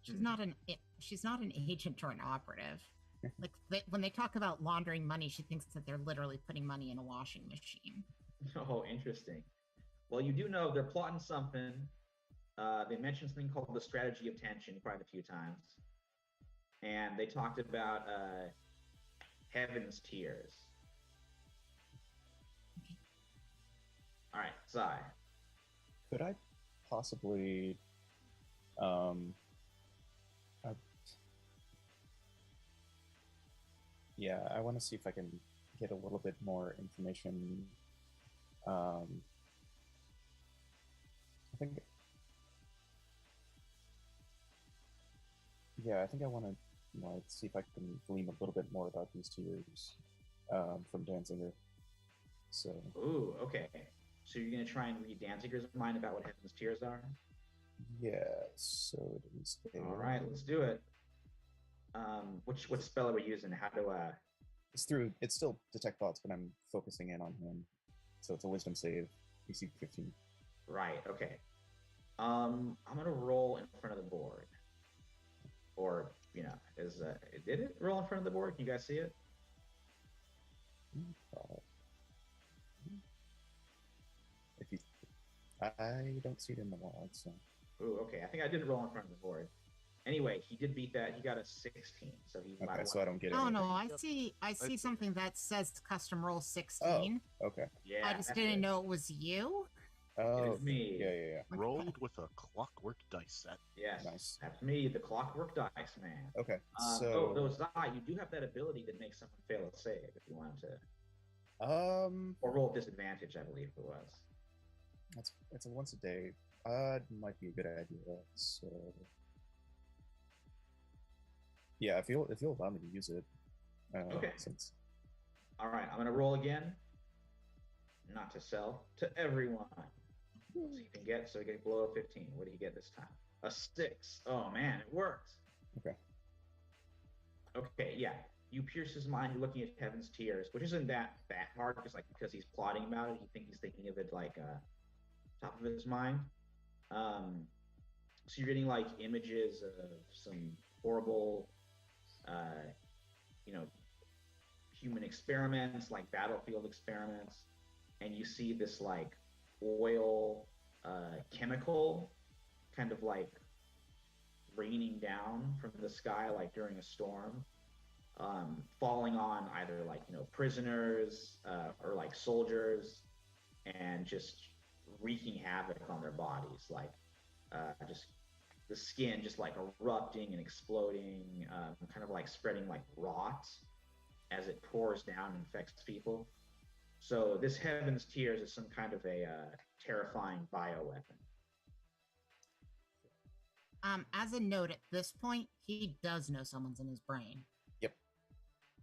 She's not an agent or an operative. Like when they talk about laundering money, she thinks that they're literally putting money in a washing machine. Oh, interesting. Well, you do know they're plotting something. They mentioned something called the strategy of tension quite a few times. And they talked about Heaven's Tears. Okay. All right, Sai. Could I possibly yeah, I want to see if I can get a little bit more information. I think, yeah, I think I want to, see if I can glean a little bit more about these tears from Danziger. So. Ooh, okay. So you're gonna try and read Danziger's mind about what Heaven's Tears are? Yeah. So it is. All right, let's do it. What spell are we using? How do It's still detect thoughts, but I'm focusing in on him. So it's a wisdom save, DC 15. Right, okay. I'm gonna roll in front of the board. Or, did it roll in front of the board? Can you guys see it? I don't see it in the log, so. Ooh, okay. I think I did roll in front of the board. Anyway, he did beat that. He got a 16, so he. Okay, so I don't get it. Oh no, I see something that says custom roll 16. Oh, okay. Yeah. I just didn't know it was you. Oh, It's me. Yeah. Rolled with a clockwork dice set. Yes, Nice. that's me, the clockwork dice man. Okay, so you do have that ability that makes someone fail a save if you wanted to. Or roll disadvantage, I believe it was. It's a once a day. Might be a good idea. So, yeah, if you'll allow me to use it. Okay. Since... All right, I'm gonna roll again. Not to sell to everyone. So you can get below a 15. What did he get this time? A 6. Oh man, it worked. Okay. Okay, yeah. You pierce his mind. You're looking at Heaven's Tears, which isn't that hard because he's plotting about it. He's thinking of it like top of his mind. So you're getting like images of some horrible, human experiments, like battlefield experiments, and you see this like oil chemical kind of like raining down from the sky like during a storm, falling on either like prisoners or like soldiers, and just wreaking havoc on their bodies, like just the skin just like erupting and exploding, kind of like spreading like rot as it pours down and infects people. So this Heaven's Tears is some kind of a terrifying bioweapon. As a note, at this point, he does know someone's in his brain. Yep.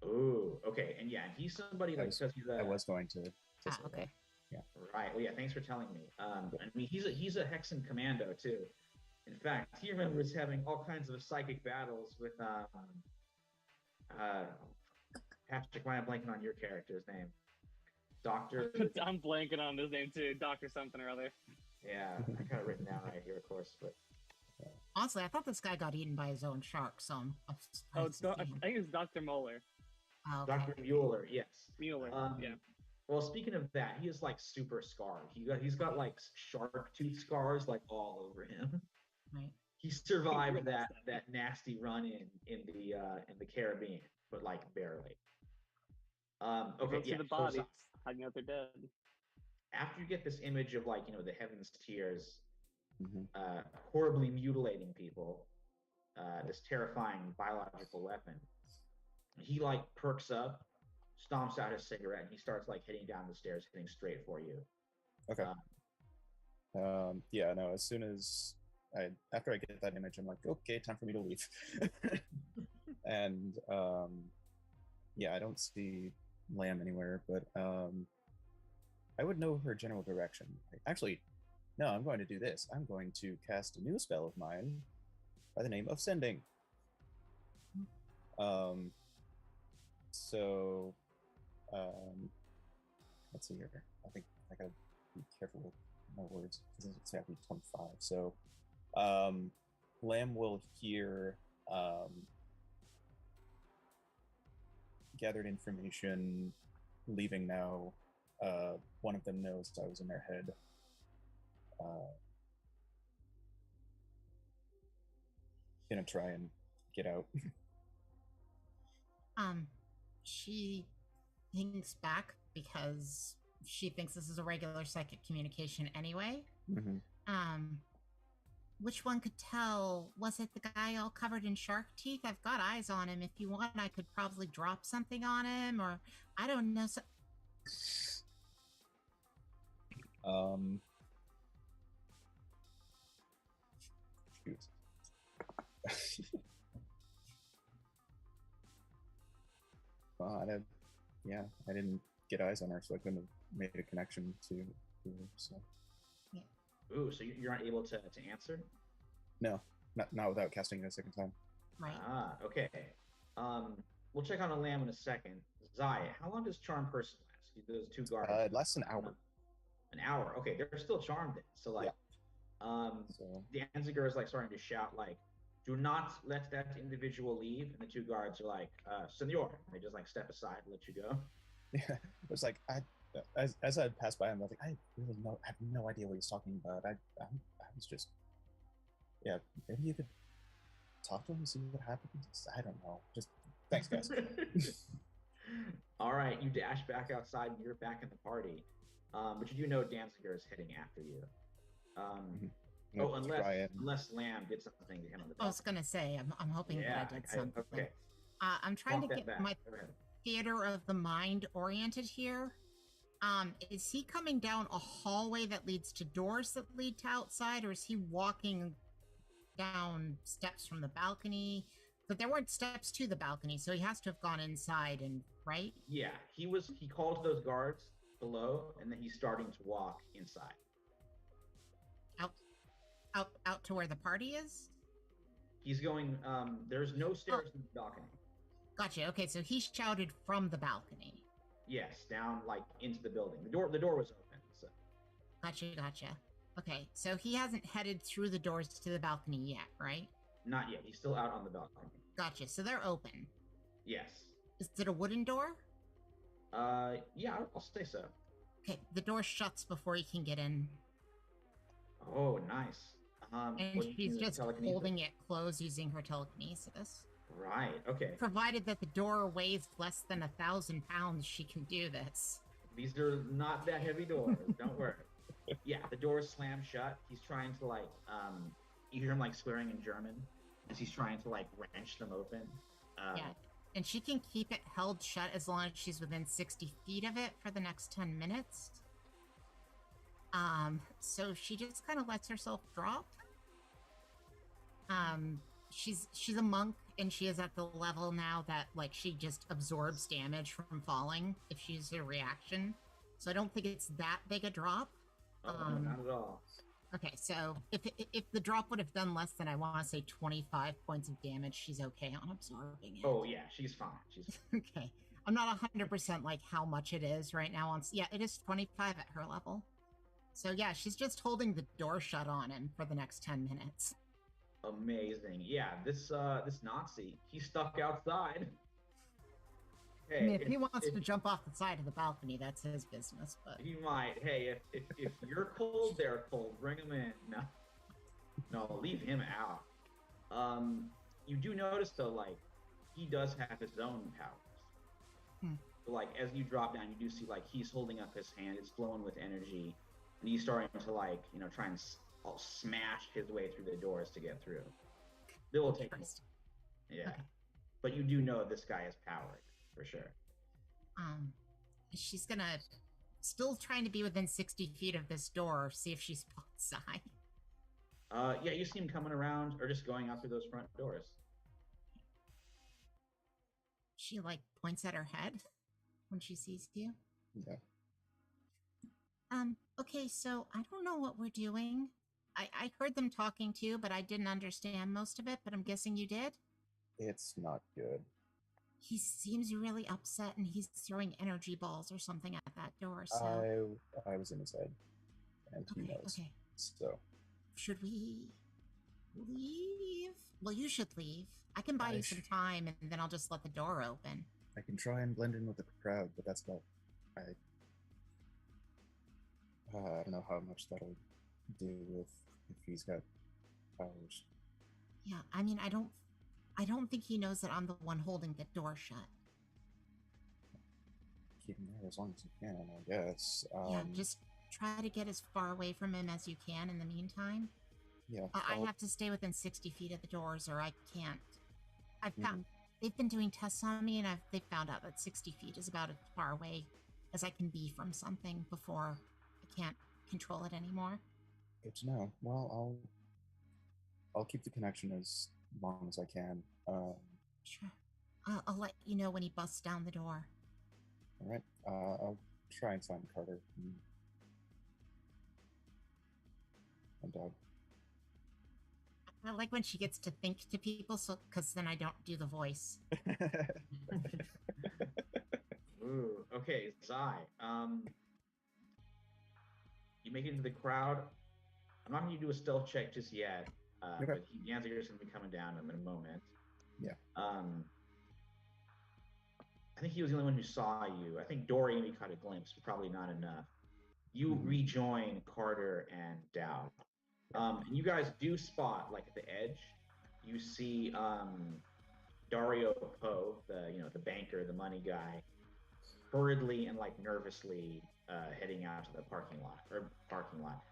Ooh, okay, and he's somebody like because he's I was going to say Okay. that. Yeah. Right. Well, yeah. Thanks for telling me. I mean, he's a Hexen commando too. In fact, he remembers having all kinds of psychic battles with Patrick. Why am I blanking on your character's name? Doctor. I'm blanking on his name too. Doctor something or other. Yeah, I got it written down right here, of course. But Honestly, I thought this guy got eaten by his own shark, so I'm Oh, surprised I to see him. think it's Dr. Moeller. Oh, okay. Dr. Mueller, yes. Mueller. Yeah. Well, speaking of that, he is like super scarred. He's got like shark tooth scars like all over him. Right. He survived that nasty run in the Caribbean, but like barely. Okay, Go to the bodies, hiding out their dead. After you get this image of like the Heaven's Tears, Mhm. horribly mutilating people, this terrifying biological weapon, he like perks up, stomps out his cigarette, and he starts like heading down the stairs, heading straight for you. Okay. Yeah, no, as soon as after I get that image, I'm like, okay, time for me to leave. And yeah, I don't see Lamb anywhere, but I would know her general direction. Actually, no, I'm going to do this. I'm going to cast a new spell of mine by the name of Sending. So, let's see here. I think I gotta be careful with my words because it's exactly 25. So, Lamb will hear gathered information leaving now. One of them knows I was in their head. Gonna try and get out. She thinks back because she thinks this is a regular psychic communication anyway. Which one could tell? Was it the guy all covered in shark teeth? I've got eyes on him. If you want, I could probably drop something on him, or I don't know. Shoot. Well, I didn't get eyes on her, so I couldn't have made a connection to her. So. Yeah. Ooh, so you're not able to answer? No, not without casting it a second time. Right. Ah, okay. We'll check on a lamb in a second. Zaya, how long does charm person last? Those two guards. It lasts an hour. An hour. Okay, they're still charmed. So like, Danziger is like starting to shout like, "Do not let that individual leave." And the two guards are like, "Senor." They just like step aside and let you go. Yeah, it was like as I passed by him, I was like, I have no idea what he's talking about. I was just, yeah, maybe you could talk to him and see what happens. I don't know. Just thanks, guys. All right, you dash back outside and you're back in the party. But you do know Danziger is heading after you. Unless Lamb did something to him on the I was gonna say, I'm hoping that I did something. Okay. I'm trying to get my theater of the mind oriented here. Is he coming down a hallway that leads to doors that lead to outside, or is he walking down steps from the balcony? But there weren't steps to the balcony, so he has to have gone inside and right? Yeah, he called to those guards below, and then he's starting to walk inside. Out to where the party is? He's going, there's no stairs in the balcony. Gotcha. Okay, so he shouted from the balcony. Yes, down like into the building. The door was open. So. Gotcha. Okay, so he hasn't headed through the doors to the balcony yet, right? Not yet. He's still out on the balcony. Gotcha. So they're open. Yes. Is it a wooden door? Yeah, I'll say so. Okay, the door shuts before he can get in. Oh, nice. And she's just holding it closed using her telekinesis. Right, okay. Provided that the door weighs less than 1,000 pounds, she can do this. These are not that heavy doors, don't worry. Yeah, the doors slam shut. He's trying to like, you hear him like swearing in German as he's trying to like wrench them open. Yeah, and she can keep it held shut as long as she's within 60 feet of it for the next 10 minutes. So she just kind of lets herself drop. She's a monk, and she is at the level now that like she just absorbs damage from falling if she's a reaction. So I don't think it's that big a drop. Not at all. Okay, so if the drop would have done less than, I want to say 25 points of damage, she's okay on absorbing it. Oh yeah, she's fine. Okay. I'm not 100% like how much it is right now. Yeah, it is 25 at her level. So yeah, she's just holding the door shut on him for the next 10 minutes. Amazing. Yeah, this Nazi, he's stuck outside. Hey, I mean, if he wants to jump off the side of the balcony, that's his business. But he might. Hey, if you're cold, they're cold. Bring him in. No, leave him out. You do notice though, like he does have his own powers. So, like as you drop down, you do see like he's holding up his hand. It's glowing with energy, and he's starting to like try and smash his way through the doors to get through. It will take. Yeah, okay. But you do know this guy is powered. For sure. She's gonna still trying to be within 60 feet of this door, see if she spots Zai. Yeah, you see him coming around or just going out through those front doors. She like points at her head when she sees you. Yeah. Okay, so I don't know what we're doing. I heard them talking too, but I didn't understand most of it, but I'm guessing you did? It's not good. He seems really upset and he's throwing energy balls or something at that door, so. I was in his head, and he Okay, knows. okay. So Should we leave? Well, you should leave. I can buy I you some time and then I'll just let the door open. I can try and blend in with the crowd, but that's about. I don't know how much that'll do with if he's got powers. Yeah, I mean, I don't think he knows that I'm the one holding the door shut. Keep him there as long as you can, I guess. Yeah, just try to get as far away from him as you can in the meantime. Yeah. I have to stay within 60 feet of the doors or I can't. I've found Mhm. they've been doing tests on me and they've found out that 60 feet is about as far away as I can be from something before I can't control it anymore. Good to know. Well, I'll keep the connection as long as I can. Sure. I'll let you know when he busts down the door. All right. I'll try and find Carter and Dog. I like when she gets to think to people, so because then I don't do the voice. Ooh, okay, Zai. You make it into the crowd. I'm not going to do a stealth check just yet, Okay. but Danziger's going to be coming down in a moment. Yeah. I think he was the only one who saw you. I think Dory maybe caught a glimpse, but probably not enough. You rejoin Carter and Dowd. And you guys do spot, like at the edge, you see Dario Poe, the banker, the money guy, hurriedly and like nervously heading out to the parking lot.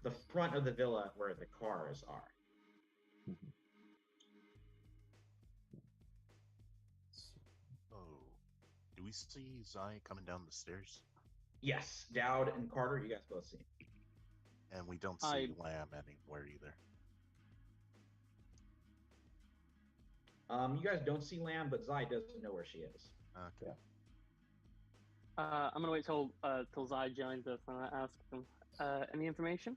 The front of the villa where the cars are. Mhm. Oh, do we see Zai coming down the stairs? Yes, Dowd and Carter, you guys both see. And we don't see Lamb anywhere either. You guys don't see Lamb, but Zai doesn't know where she is. Okay. I'm gonna wait till Zai joins us and ask him any information.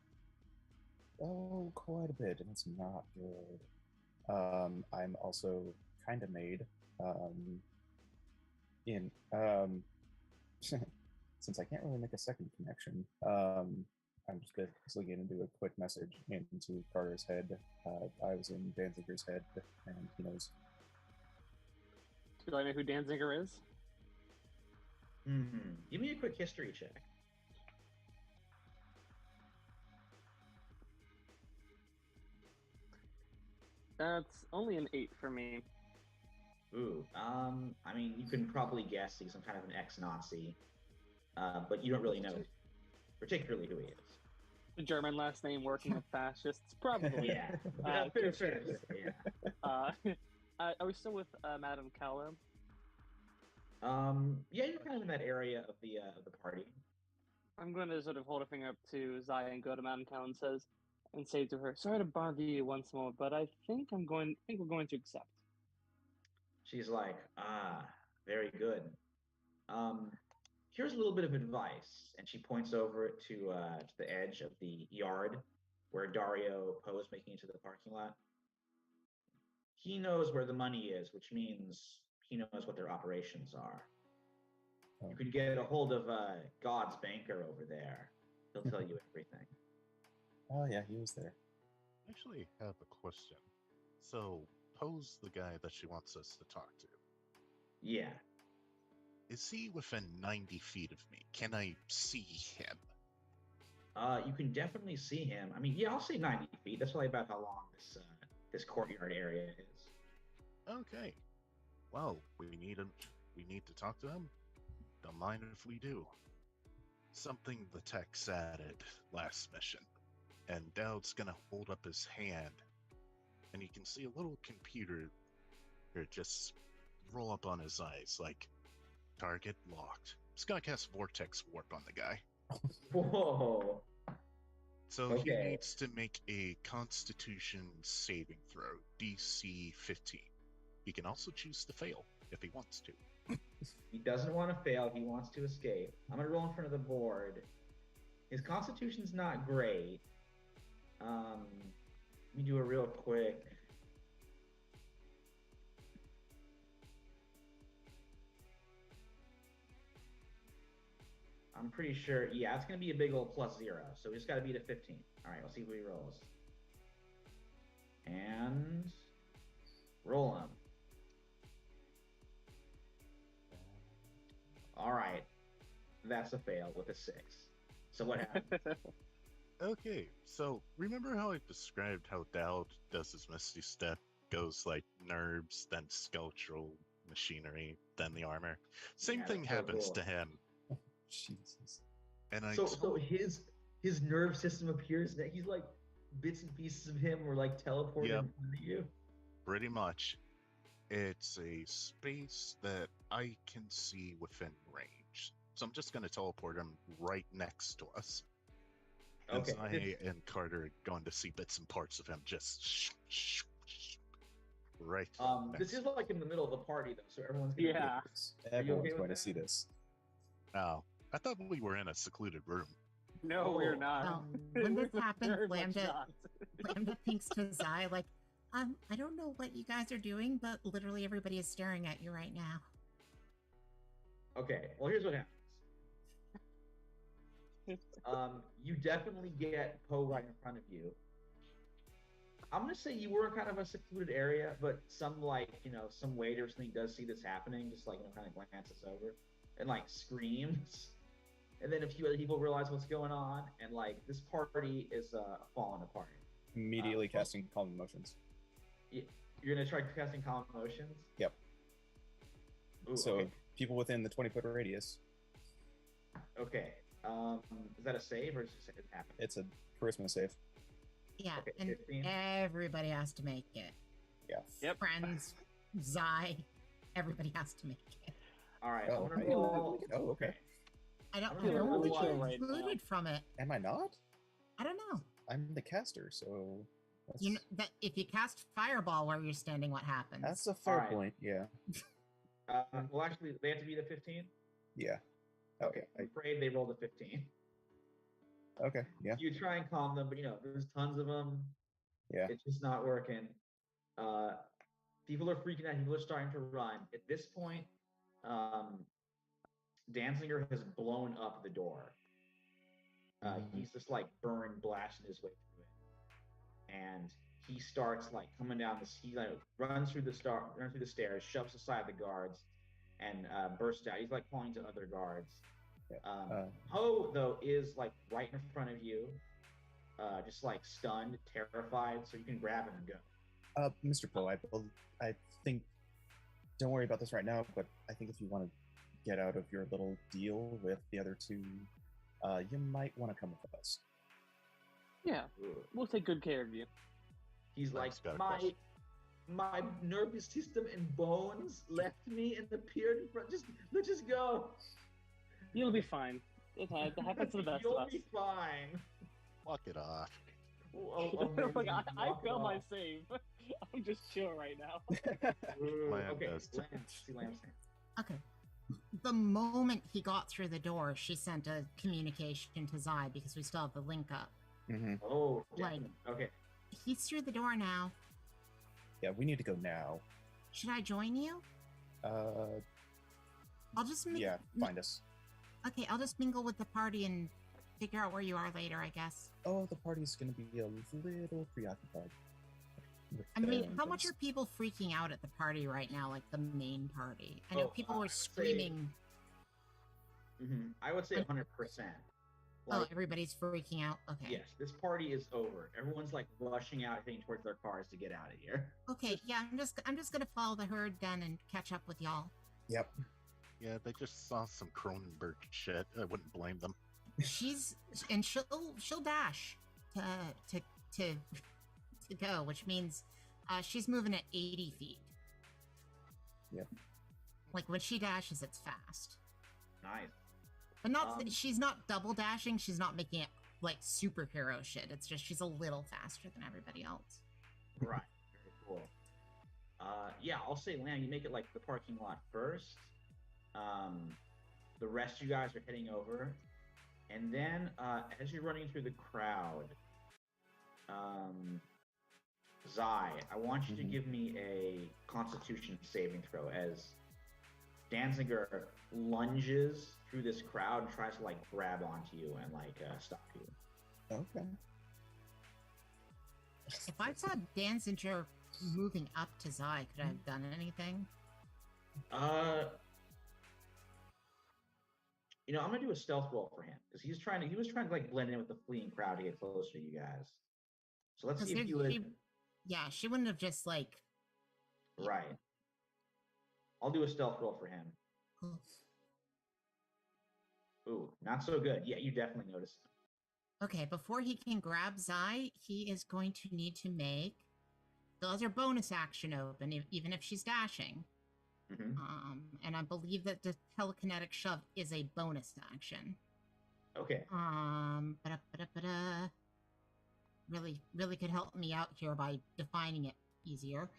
Oh, quite a bit, and it's not good. I'm also kind of made. Since I can't really make a second connection, I'm just basically going to do a quick message into Carter's head. I was in Danziger's head, and he knows. Do I know who Danziger is? Give me a quick history check. That's only an 8 for me. Ooh, I mean, you can probably guess he's some kind of an ex-Nazi, but you don't really know particularly who he is. The German last name working with fascists, probably. Yeah, fair. Yeah. Are we still with Madame Callum? Yeah, you're kind of in that area of the party. I'm going to sort of hold a finger up to Zaya and go to Madame Callum and say to her, "Sorry to bother you once more, but I think we're going to accept." She's like, very good. Here's a little bit of advice, and she points over to the edge of the yard where Dario Poe is making it to the parking lot. He knows where the money is, which means he knows what their operations are. You can get a hold of God's banker over there. He'll tell you everything. Oh yeah, he was there. I actually have a question. So, Poe's the guy that she wants us to talk to. Yeah. Is he within 90 feet of me? Can I see him? You can definitely see him. I mean, yeah, I'll say 90 feet. That's probably about how long this courtyard area is. Okay. Well, we need to talk to him. Don't mind if we do. Something the text added last mission. And Dowd's gonna hold up his hand, and you can see a little computer just roll up on his eyes, like, target locked. It's gonna cast Vortex Warp on the guy. Whoa. So Okay. he needs to make a Constitution saving throw, DC 15. He can also choose to fail if he wants to. He doesn't want to fail. He wants to escape. I'm going to roll in front of the board. His Constitution's not great. Let me do a real quick. I'm pretty sure. Yeah, it's gonna be a big old +0. So we just gotta beat a 15. All right, let's see what he rolls. And roll him. All right, that's a fail with a 6. So what happens? Okay, so remember how I described how Dowd does his Misty Step, goes like nerves, then skeletal machinery, then the armor? Same Yeah, thing that's so happens cool. to him. Jesus. And I So told his nerve system appears that he's like bits and pieces of him were like teleported Yep. in front of you. pretty much it's a space that I can see within range. So I'm just going to teleport him right next to us. And Okay. Zai and Carter are going to see bits and parts of him just right This next is to like in the middle of the party though, so everyone's gonna Yeah. Everyone's okay with going to that? see this. Oh, I thought we were in a secluded room. No, we're Oh. not. Well, when this We're happens, very much Lambda not. Lambda thinks to Zai, like, I don't know what you guys are doing, but literally everybody is staring at you right now. Okay, well here's what happens. You definitely get Poe right in front of you. I'm gonna say you were in kind of a secluded area, but some like some waiter or something does see this happening, just like kind of glances over and like screams, and then a few other people realize what's going on, and like this party is falling apart. Immediately casting calm emotions. You're gonna try casting calm emotions. Yep. Ooh, So okay. people within the 20-foot radius. Okay. Is that a save or is it happen? It's a charisma save. Yeah, Okay, and 15. everybody has to make it. Yeah. Yep. Friends, Zai, everybody has to make it. All right. Oh, I'm gonna okay. roll. Oh, okay. I don't I'm know feeling what really you're chill right now. included from it. Am I not? I don't know. I'm the caster, so that's, You know that if you cast Fireball where you're standing, what happens? that's a fair Alright. point. Yeah. Well, actually, they have to be the 15. Yeah. Okay. I'm afraid they rolled a 15. Okay. Yeah. You try and calm them, but there's tons of them. Yeah. It's just not working. People are freaking out. People are starting to run. At this point, Danziger has blown up the door. He's just like blasting his way through it, and he starts like coming down this. He like runs through the stairs, shoves aside the guards, and bursts out. He's like calling to other guards. Yeah. Poe though is like right in front of you, just like stunned, terrified. So you can grab him and go. Mr. Poe, I think. Don't worry about this right now, but I think if you want to get out of your little deal with the other two, you might want to come with us. Yeah, we'll take good care of you. He's like, Mike's got a question. my nervous system and bones left me and appeared in front. Let's just go. You'll be fine. It happens to the best You'll of us. be fine. Walk it off. Like, I Walk it failed my off. save. I'm just chill right now. Lamb Okay, does too. see Lamb's hand. Okay. The moment he got through the door, she sent a communication to Zai because we still have the link up. Mm-hmm. Oh, Like- definitely. Okay. He's through the door now. Yeah, we need to go now. Should I join you? I'll just Yeah, find us. Okay, I'll just mingle with the party and figure out where you are later, I guess. Oh, the party's gonna be a little preoccupied. with I mean, their how much are things. people freaking out at the party right now, like the main party? I know Oh, people I were would say- screaming. I would say 100%. Oh, Like, everybody's freaking out. Okay. yes, this party is over. Everyone's like rushing out, heading towards their cars to get out of here. Okay, yeah, I'm just gonna follow the herd then and catch up with y'all. Yep. Yeah, they just saw some Cronenberg shit. I wouldn't blame them. She'll dash to go, which means she's moving at 80 feet. Yep. Like when she dashes, it's fast. Nice. But not Um, she's not double dashing, she's not making it like superhero shit. It's just she's a little faster than everybody else. Right. Very cool. Yeah, I'll say, Lamb, you make it like the parking lot first. The rest of you guys are heading over. And then as you're running through the crowd, Zai, I want you to Mhm. give me a Constitution saving throw as Danziger lunges through this crowd and tries to like grab onto you and like stop you. Okay. If I saw Danzinger moving up to Zai, could I have done anything? You know, I'm gonna do a stealth roll for him because he was trying to like blend in with the fleeing crowd to get closer to you guys. So let's see if you would. Yeah, she wouldn't have just like. Right. I'll do a stealth roll for him. Ooh, not so good. Yeah, you definitely noticed him. Okay, before he can grab Zai, he is going to need to make the other bonus action open, even if she's dashing. Mm-hmm. And I believe that the telekinetic shove is a bonus action. Okay. Really could help me out here by defining it easier.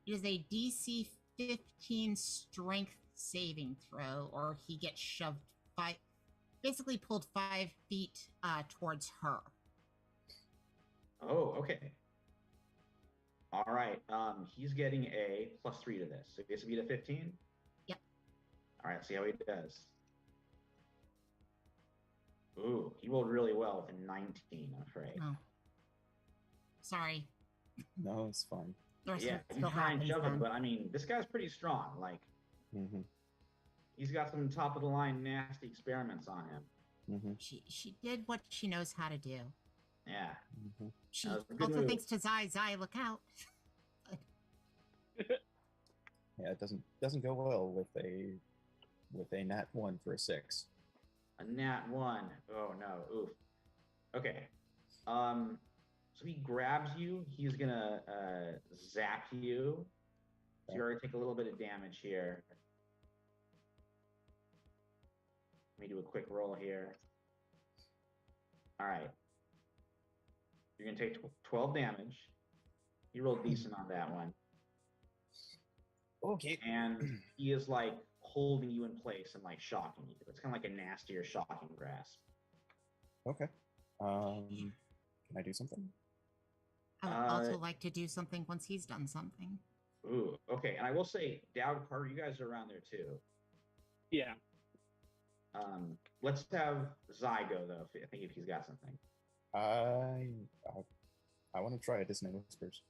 It is a DC 15 strength saving throw, or he gets shoved basically pulled 5 feet towards her. Oh, okay. All right. He's getting a +3 to this. So he gets to beat a 15? Yep. All right, see how he does. Ooh, he rolled really well with a 19, I'm afraid. Oh. Sorry. No, it's fine. Yeah, you try and shove it, but I mean, this guy's pretty strong. Like, he's got some top of the line nasty experiments on him. She did what she knows how to do. Yeah. She also thinks to Zai, look out. Yeah, it doesn't go well with a nat 1 for a 6. A nat 1. Oh no. Oof. Okay. So he grabs you. He's gonna zap you. So you're gonna take a little bit of damage here. Let me do a quick roll here. All right. You're gonna take 12 damage. He rolled decent on that one. Okay. And he is like holding you in place and like shocking you. It's kind of like a nastier shocking grasp. Okay. Can I do something? I would also like to do something once he's done something. Ooh, okay. And I will say, Dowd, Carter, you guys are around there too. Yeah. Let's have Zai go though. I think if he's got something. I want to try a Dissonant Whispers.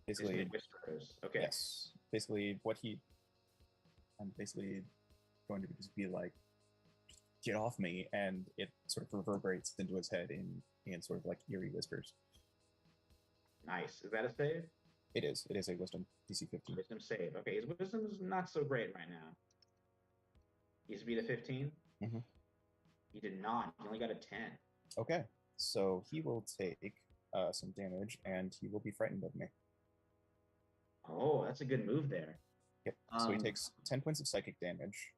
Basically, Whispers. Okay. Yes. Basically, I'm basically going to just be like, get off me, and it sort of reverberates into his head in sort of like eerie whispers. Nice. Is that a save? It is. It is a wisdom DC 15. Wisdom save. Okay, his wisdom is not so great right now. He's beat a 15? Mm-hmm. He did not. He only got a 10. Okay. So he will take some damage, and he will be frightened of me. Oh, that's a good move there. Yep. So he takes 10 points of psychic damage,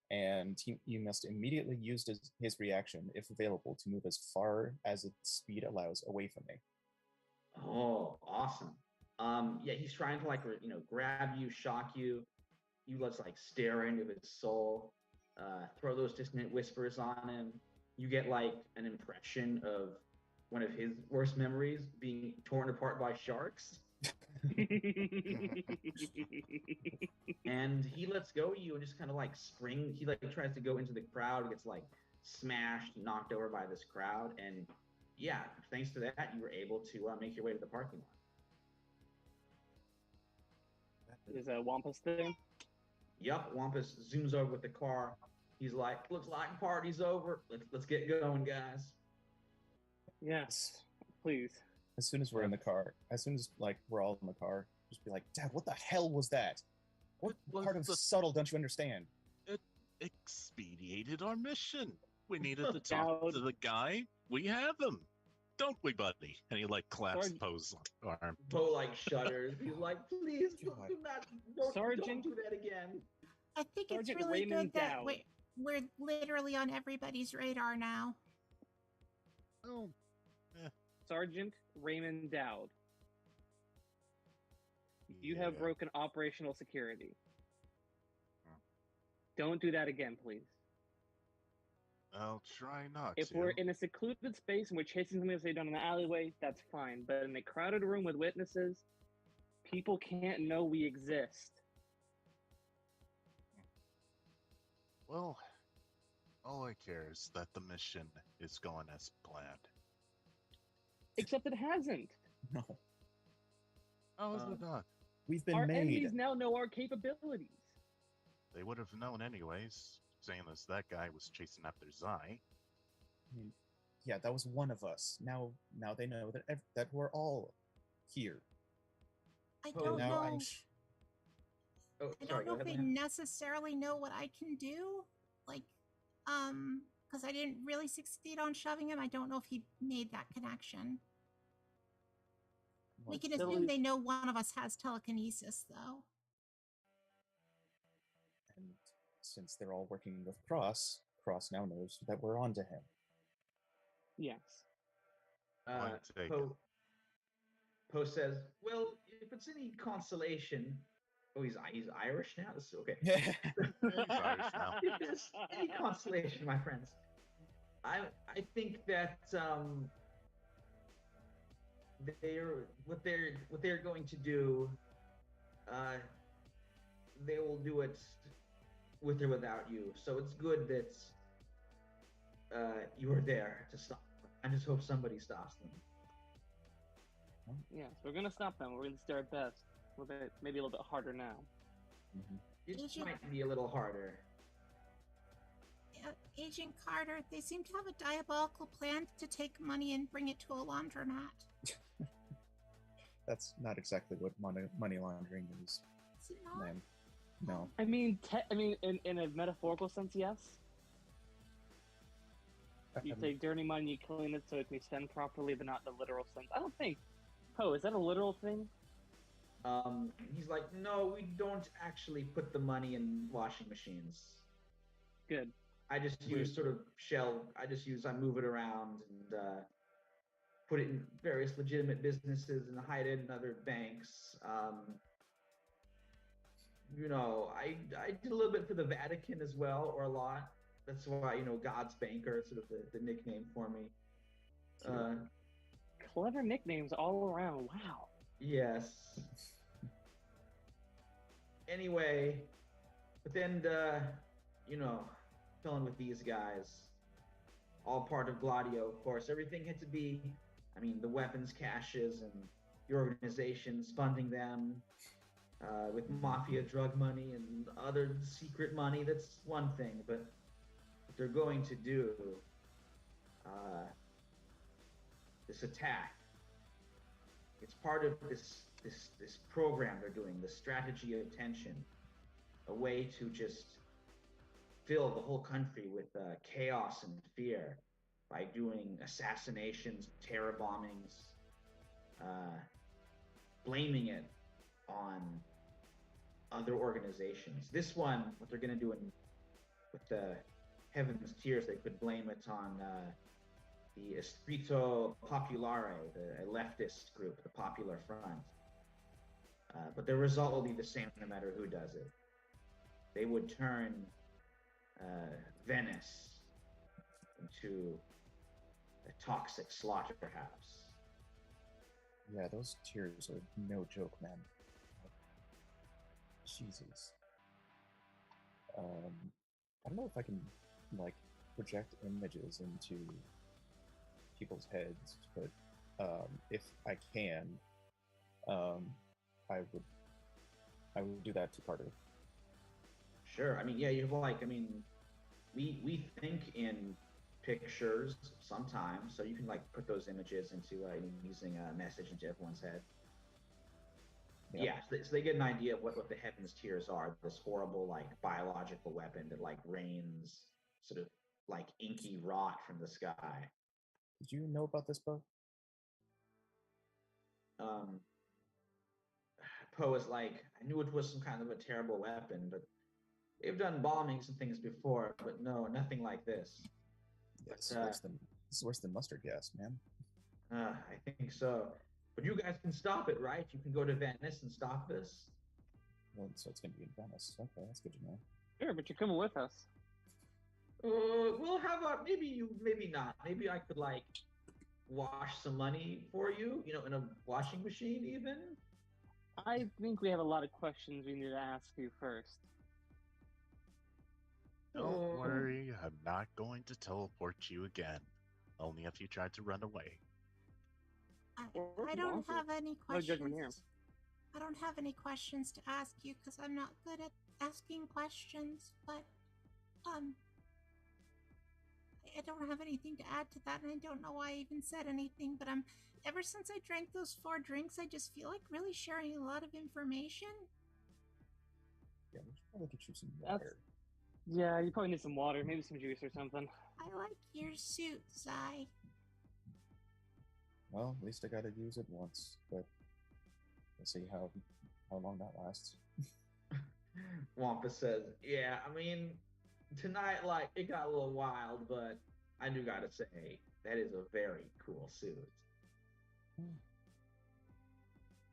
and you must immediately use his reaction, if available, to move as far as its speed allows away from me. Oh, awesome. Yeah, he's trying to like grab you, shock you. You let's like stare into his soul, throw those dissonant whispers on him. You get like an impression of one of his worst memories being torn apart by sharks. And he lets go of you and just kind of like he like tries to go into the crowd, gets like smashed, knocked over by this crowd, and yeah, thanks to that, you were able to make your way to the parking lot. Is Wampus there? Yup, Wampus zooms over with the car. He's like, looks like party's over. Let's get going, guys. Yes, please. As soon as we're in the car, as soon as like we're all in the car, just be like, Dad, what the hell was that? What part of subtle don't you understand? It expedited our mission. We needed to talk to the guy. We have him, don't we, buddy? And he like clasps Poe's arm. Poe like shudders. He's like, please don't do that again. I think Sergeant it's really Raymond good that Dowd. we're literally on everybody's radar now. Oh, Sergeant Raymond Dowd. You have broken operational security. Don't do that again, please. I'll try not If to. we're in a secluded space and we're chasing something that's done in an alleyway, that's fine. But in a crowded room with witnesses, people can't know we exist. Well, all I care is that the mission is going as planned. Except it hasn't. No, How is it not? we've been Our made. enemies now know our capabilities. They would have known anyways, saying as that guy was chasing after Zai. I mean, yeah, that was one of us. Now they know that we're all here. I Oh, don't now know. Oh, I sorry. don't know Go if ahead, they Lamb. necessarily know what I can do. Like, because I didn't really succeed on shoving him. I don't know if he made that connection. We Well, can Still assume is- they know one of us has telekinesis, though. and since they're all working with Cross now knows that we're onto him. Yes. Point taken. Poe says, "Well, if it's any consolation, oh, he's Irish now. This is okay. Irish now. If there's any consolation, my friends, I think that what they're going to do, they will do it with or without you. So it's good that you are there to stop them. I just hope somebody stops them." Yes, we're gonna stop them. We're gonna do our best. Maybe a little bit harder now. Mhm. It Agent- might be a little harder. Agent Carter, they seem to have a diabolical plan to take money and bring it to a laundromat. That's not exactly what money laundering is, Is it not? ma'am. No. I mean, in a metaphorical sense, yes. You take dirty money, you clean it so it can be spent properly, but not in the literal sense. I don't think. Oh, is that a literal thing? He's like, "No, we don't actually put the money in washing machines. Good. I just use sort of I move it around and put it in various legitimate businesses and hide it in other banks. I did a little bit for the Vatican as well, or a lot. That's why, God's banker is sort of the nickname for me. Clever nicknames all around. Wow. Yes. Anyway, but then, filling with these guys, all part of Gladio, of course. Everything had to be, the weapons caches and the organizations funding them with mafia drug money and other secret money. That's one thing, but what they're going to do, this attack, it's part of this program they're doing, the strategy of tension, a way to just fill the whole country with chaos and fear by doing assassinations, terror bombings, blaming it on other organizations. This one, what they're going to do with the Heaven's Tears, they could blame it on the Espirito Popolare, the leftist group, the Popular Front. But the result will be the same no matter who does it. They would turn Venice into a toxic slaughterhouse. Yeah, those tears are no joke, man. Jesus. I don't know if I can project images into people's heads, but if I can, I would do that to Carter. Sure. We think in pictures sometimes, so you can put those images into using a message into everyone's head. Yep. Yeah, so they get an idea of what the Heaven's Tears are, this horrible biological weapon that rains sort of inky rot from the sky. Did you know about this, Bo? Poe is like, "I knew it was some kind of a terrible weapon, but they've done bombings and things before, but no, nothing like this." Yeah, But, this is worse than mustard gas, man. I think so. But you guys can stop it, right? You can go to Venice and stop this. Well, so it's gonna be in Venice. Okay, that's good to know. Sure, but you're coming with us. Well, how about maybe not. Maybe I could wash some money for you, in a washing machine even. I think we have a lot of questions we need to ask you first. Don't not going to teleport you again. Only if you try to run away. Or if I you don't want to. have any No judgment here. questions. I don't have any questions to ask you because I'm not good at asking questions. But um, I don't have anything to add to that, and I don't know why I even said anything. But ever since I drank those 4 drinks, I just feel like really sharing a lot of information. Yeah, we should probably get you some That's- water. Yeah, you probably need some water, maybe some juice or something. I like your suit, Zai. Well, at least I gotta use it once, but we'll see how long that lasts. Wampa says, "Yeah, I mean, tonight, like, it got a little wild, but I do gotta say, that is a very cool suit."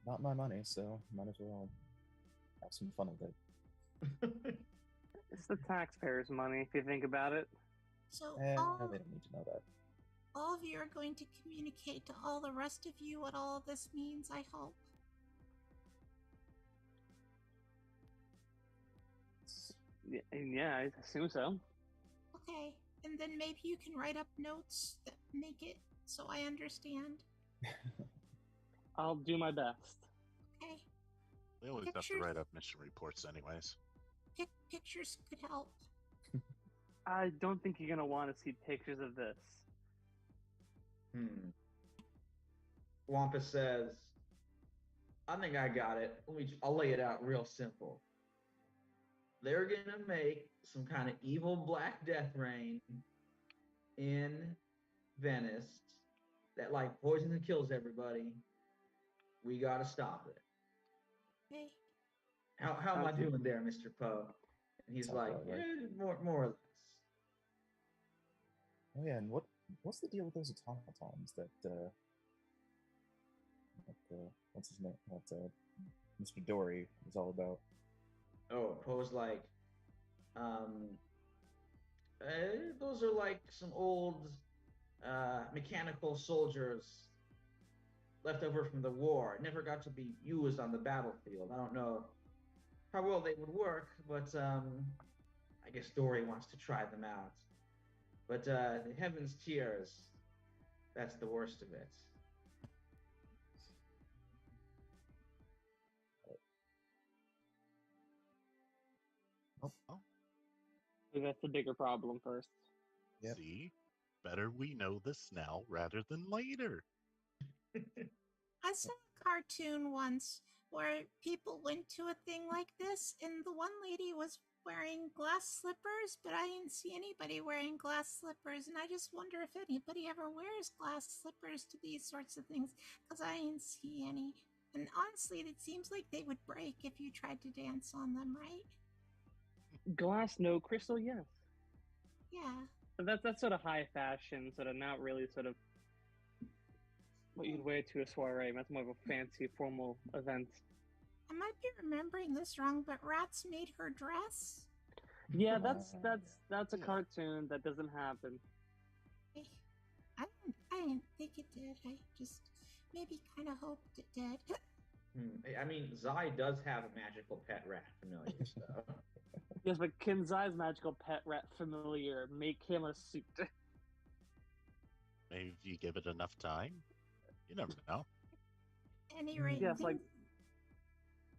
Not my money, so might as well have some fun with it. It's the taxpayers' money, if you think about it. So They all don't need to know that. of you are going to communicate to all the rest of you what all of this means, I hope. Yeah, I assume so. Okay, and then maybe you can write up notes that make it so I understand. I'll do my best. Okay, We always have to Pictures? write up mission reports, anyways. pictures could help. I don't think you're gonna want to see pictures of this. Wampa says, "I think I got it. I'll lay it out real simple. They're gonna make some kind of evil black death rain in Venice that like poisons and kills everybody. We gotta stop it. Okay, How am I doing there, Mr. Poe?" And he's Sounds like, about right. "Yeah, more or less." Oh yeah, and what's the deal with those automatons that what's his name? What Mr. Dory is all about? Oh, Poe's like, those are like some old mechanical soldiers left over from the war. Never got to be used on the battlefield. I don't know how well they would work, but I guess Dory wants to try them out. But the Heaven's Tears, that's the worst of it. Oh, So that's the bigger problem first. Yep. see? Better we know this now rather than later. I saw a cartoon once where people went to a thing like this, and the one lady was wearing glass slippers, but I didn't see anybody wearing glass slippers, and I just wonder if anybody ever wears glass slippers to these sorts of things, because I didn't see any. And honestly, it seems like they would break if you tried to dance on them, right? Glass, no. Crystal, yes. Yeah. But that's sort of high fashion, sort of not really sort of what you'd wear to a soiree. That's more of a fancy, formal event. I might be remembering this wrong, but rats made her dress? Yeah, that's a Yeah. cartoon that doesn't happen. I didn't think it did. I just maybe kind of hoped it did. I mean, Zai does have a magical pet rat familiar, so. Yes, but can Zai's magical pet rat familiar make him a suit? Maybe if you give it enough time. You never know. Any rate, Yes, like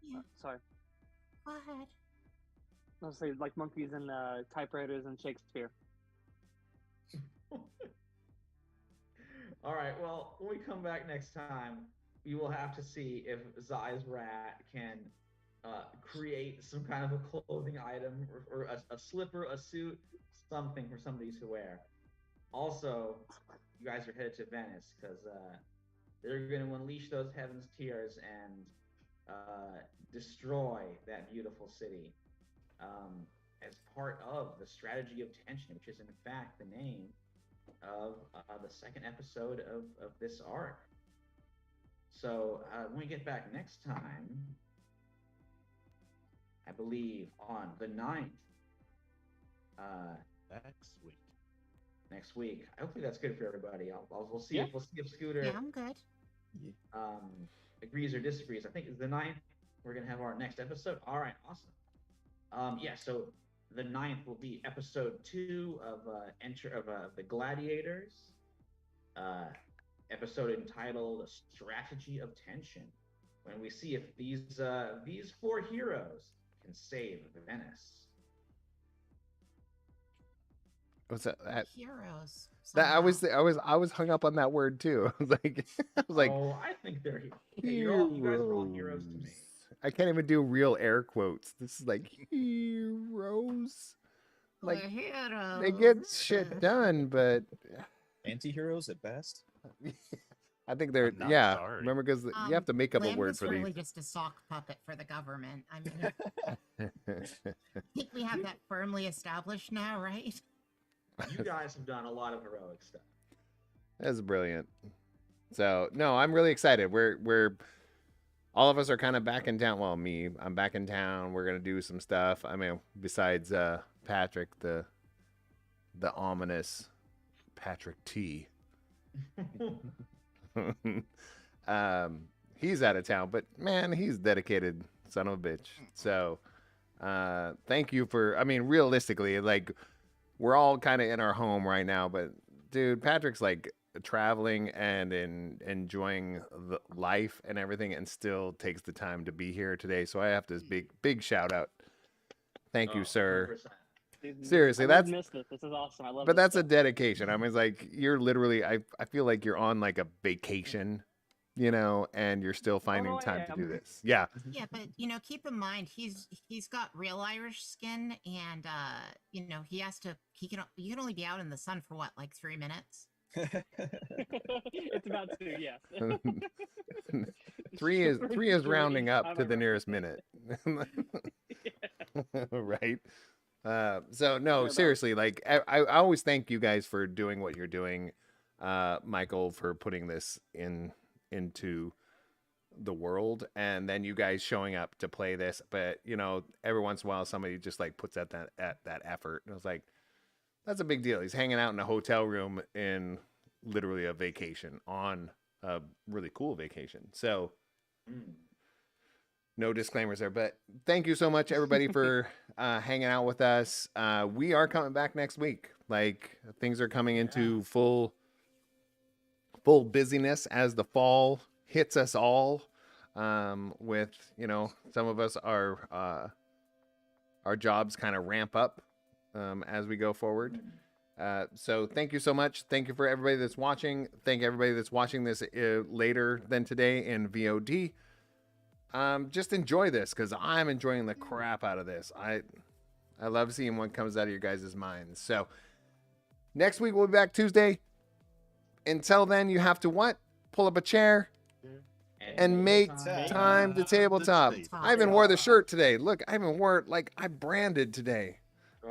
yeah, sorry, go ahead. I'll say like monkeys and typewriters and Shakespeare. All right. Well, when we come back next time, we will have to see if Zai's rat can create some kind of a clothing item or a slipper, a suit, something for somebody to wear. Also, you guys are headed to Venice because they're going to unleash those Heaven's Tears and destroy that beautiful city as part of the strategy of tension, which is in fact the name of the second episode of this arc. So when we get back next time, I believe on the 9th, Next week. hopefully that's good for everybody. We'll see Yeah. if Scooter Yeah, I'm good. Yeah. agrees or disagrees. I think it's the 9th. We're gonna have our next episode. All right, awesome. Yeah, so The 9th will be episode 2 of the Gladiators. Episode entitled "Strategy of Tension," when we see if these 4 heroes can save Venice. What's that? Heroes. That somehow. I was hung up on that word too. I was like, I was like, Oh, I think they're heroes. you guys are all heroes to me. I can't even do real air quotes. This is like heroes. Like We're heroes. they get shit done, but Anti-heroes at best. I think they're I'm not sorry. Remember, because you have to make up a Lamb word was for really these. just a sock puppet for the government. I mean, I think we have that firmly established now, right? You guys have done a lot of heroic stuff. That's brilliant. So no, I'm really excited. We're all of us are kind of back in town. Well, I'm back in town. We're gonna do some stuff. I mean, besides Patrick, the ominous Patrick T. He's out of town, but man, he's dedicated son of a bitch. So thank you for, I mean, realistically, like, we're all kind of in our home right now, but dude, Patrick's like traveling and enjoying the life and everything, and still takes the time to be here today. So I have this big shout out. Thank you, sir. 100%. Dude, Seriously, I that's missed this. This is awesome. I love. but this that's a stuff. dedication. I mean, it's like you're literally. I feel like you're on like a vacation, you know, and you're still finding I time to do am. this. Yeah, Yeah, but keep in mind he's got real Irish skin, and he can only be out in the sun for what, like 3 minutes. It's about to, yes. three is rounding up I'm to the right. nearest minute, right? So no, Yeah, seriously, like I always thank you guys for doing what you're doing, Michael, for putting this into the world, and then you guys showing up to play this. But you know, every once in a while, somebody just like puts out that effort, and I was like, that's a big deal. He's hanging out in a hotel room in literally a vacation, on a really cool vacation. So no disclaimers there, but thank you so much, everybody, for hanging out with us. We are coming back next week. Like, things are coming into full busyness as the fall hits us all. With, you know, some of us our jobs kind of ramp up as we go forward. So thank you so much. Thank you for everybody that's watching. Thank everybody that's watching this later than today in VOD. Just enjoy this, because I'm enjoying the crap out of this. I love seeing what comes out of your guys' minds. So next week we'll be back Tuesday. Until then, you have to what? Pull up a chair and make time to tabletop. I even wore the shirt today. Look, I even wore it like I branded today.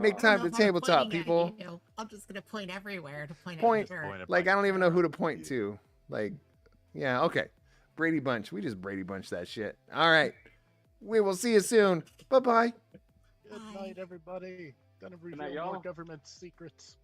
Make time to tabletop, people. I'm just gonna point everywhere to point Point. at your shirt. Like, I don't even know who to point to. Like, yeah, okay. Brady Bunch. We just Brady Bunch that shit. All right. We will see you soon. Bye-bye. Good night, everybody. Gonna night, reveal more y'all. government secrets.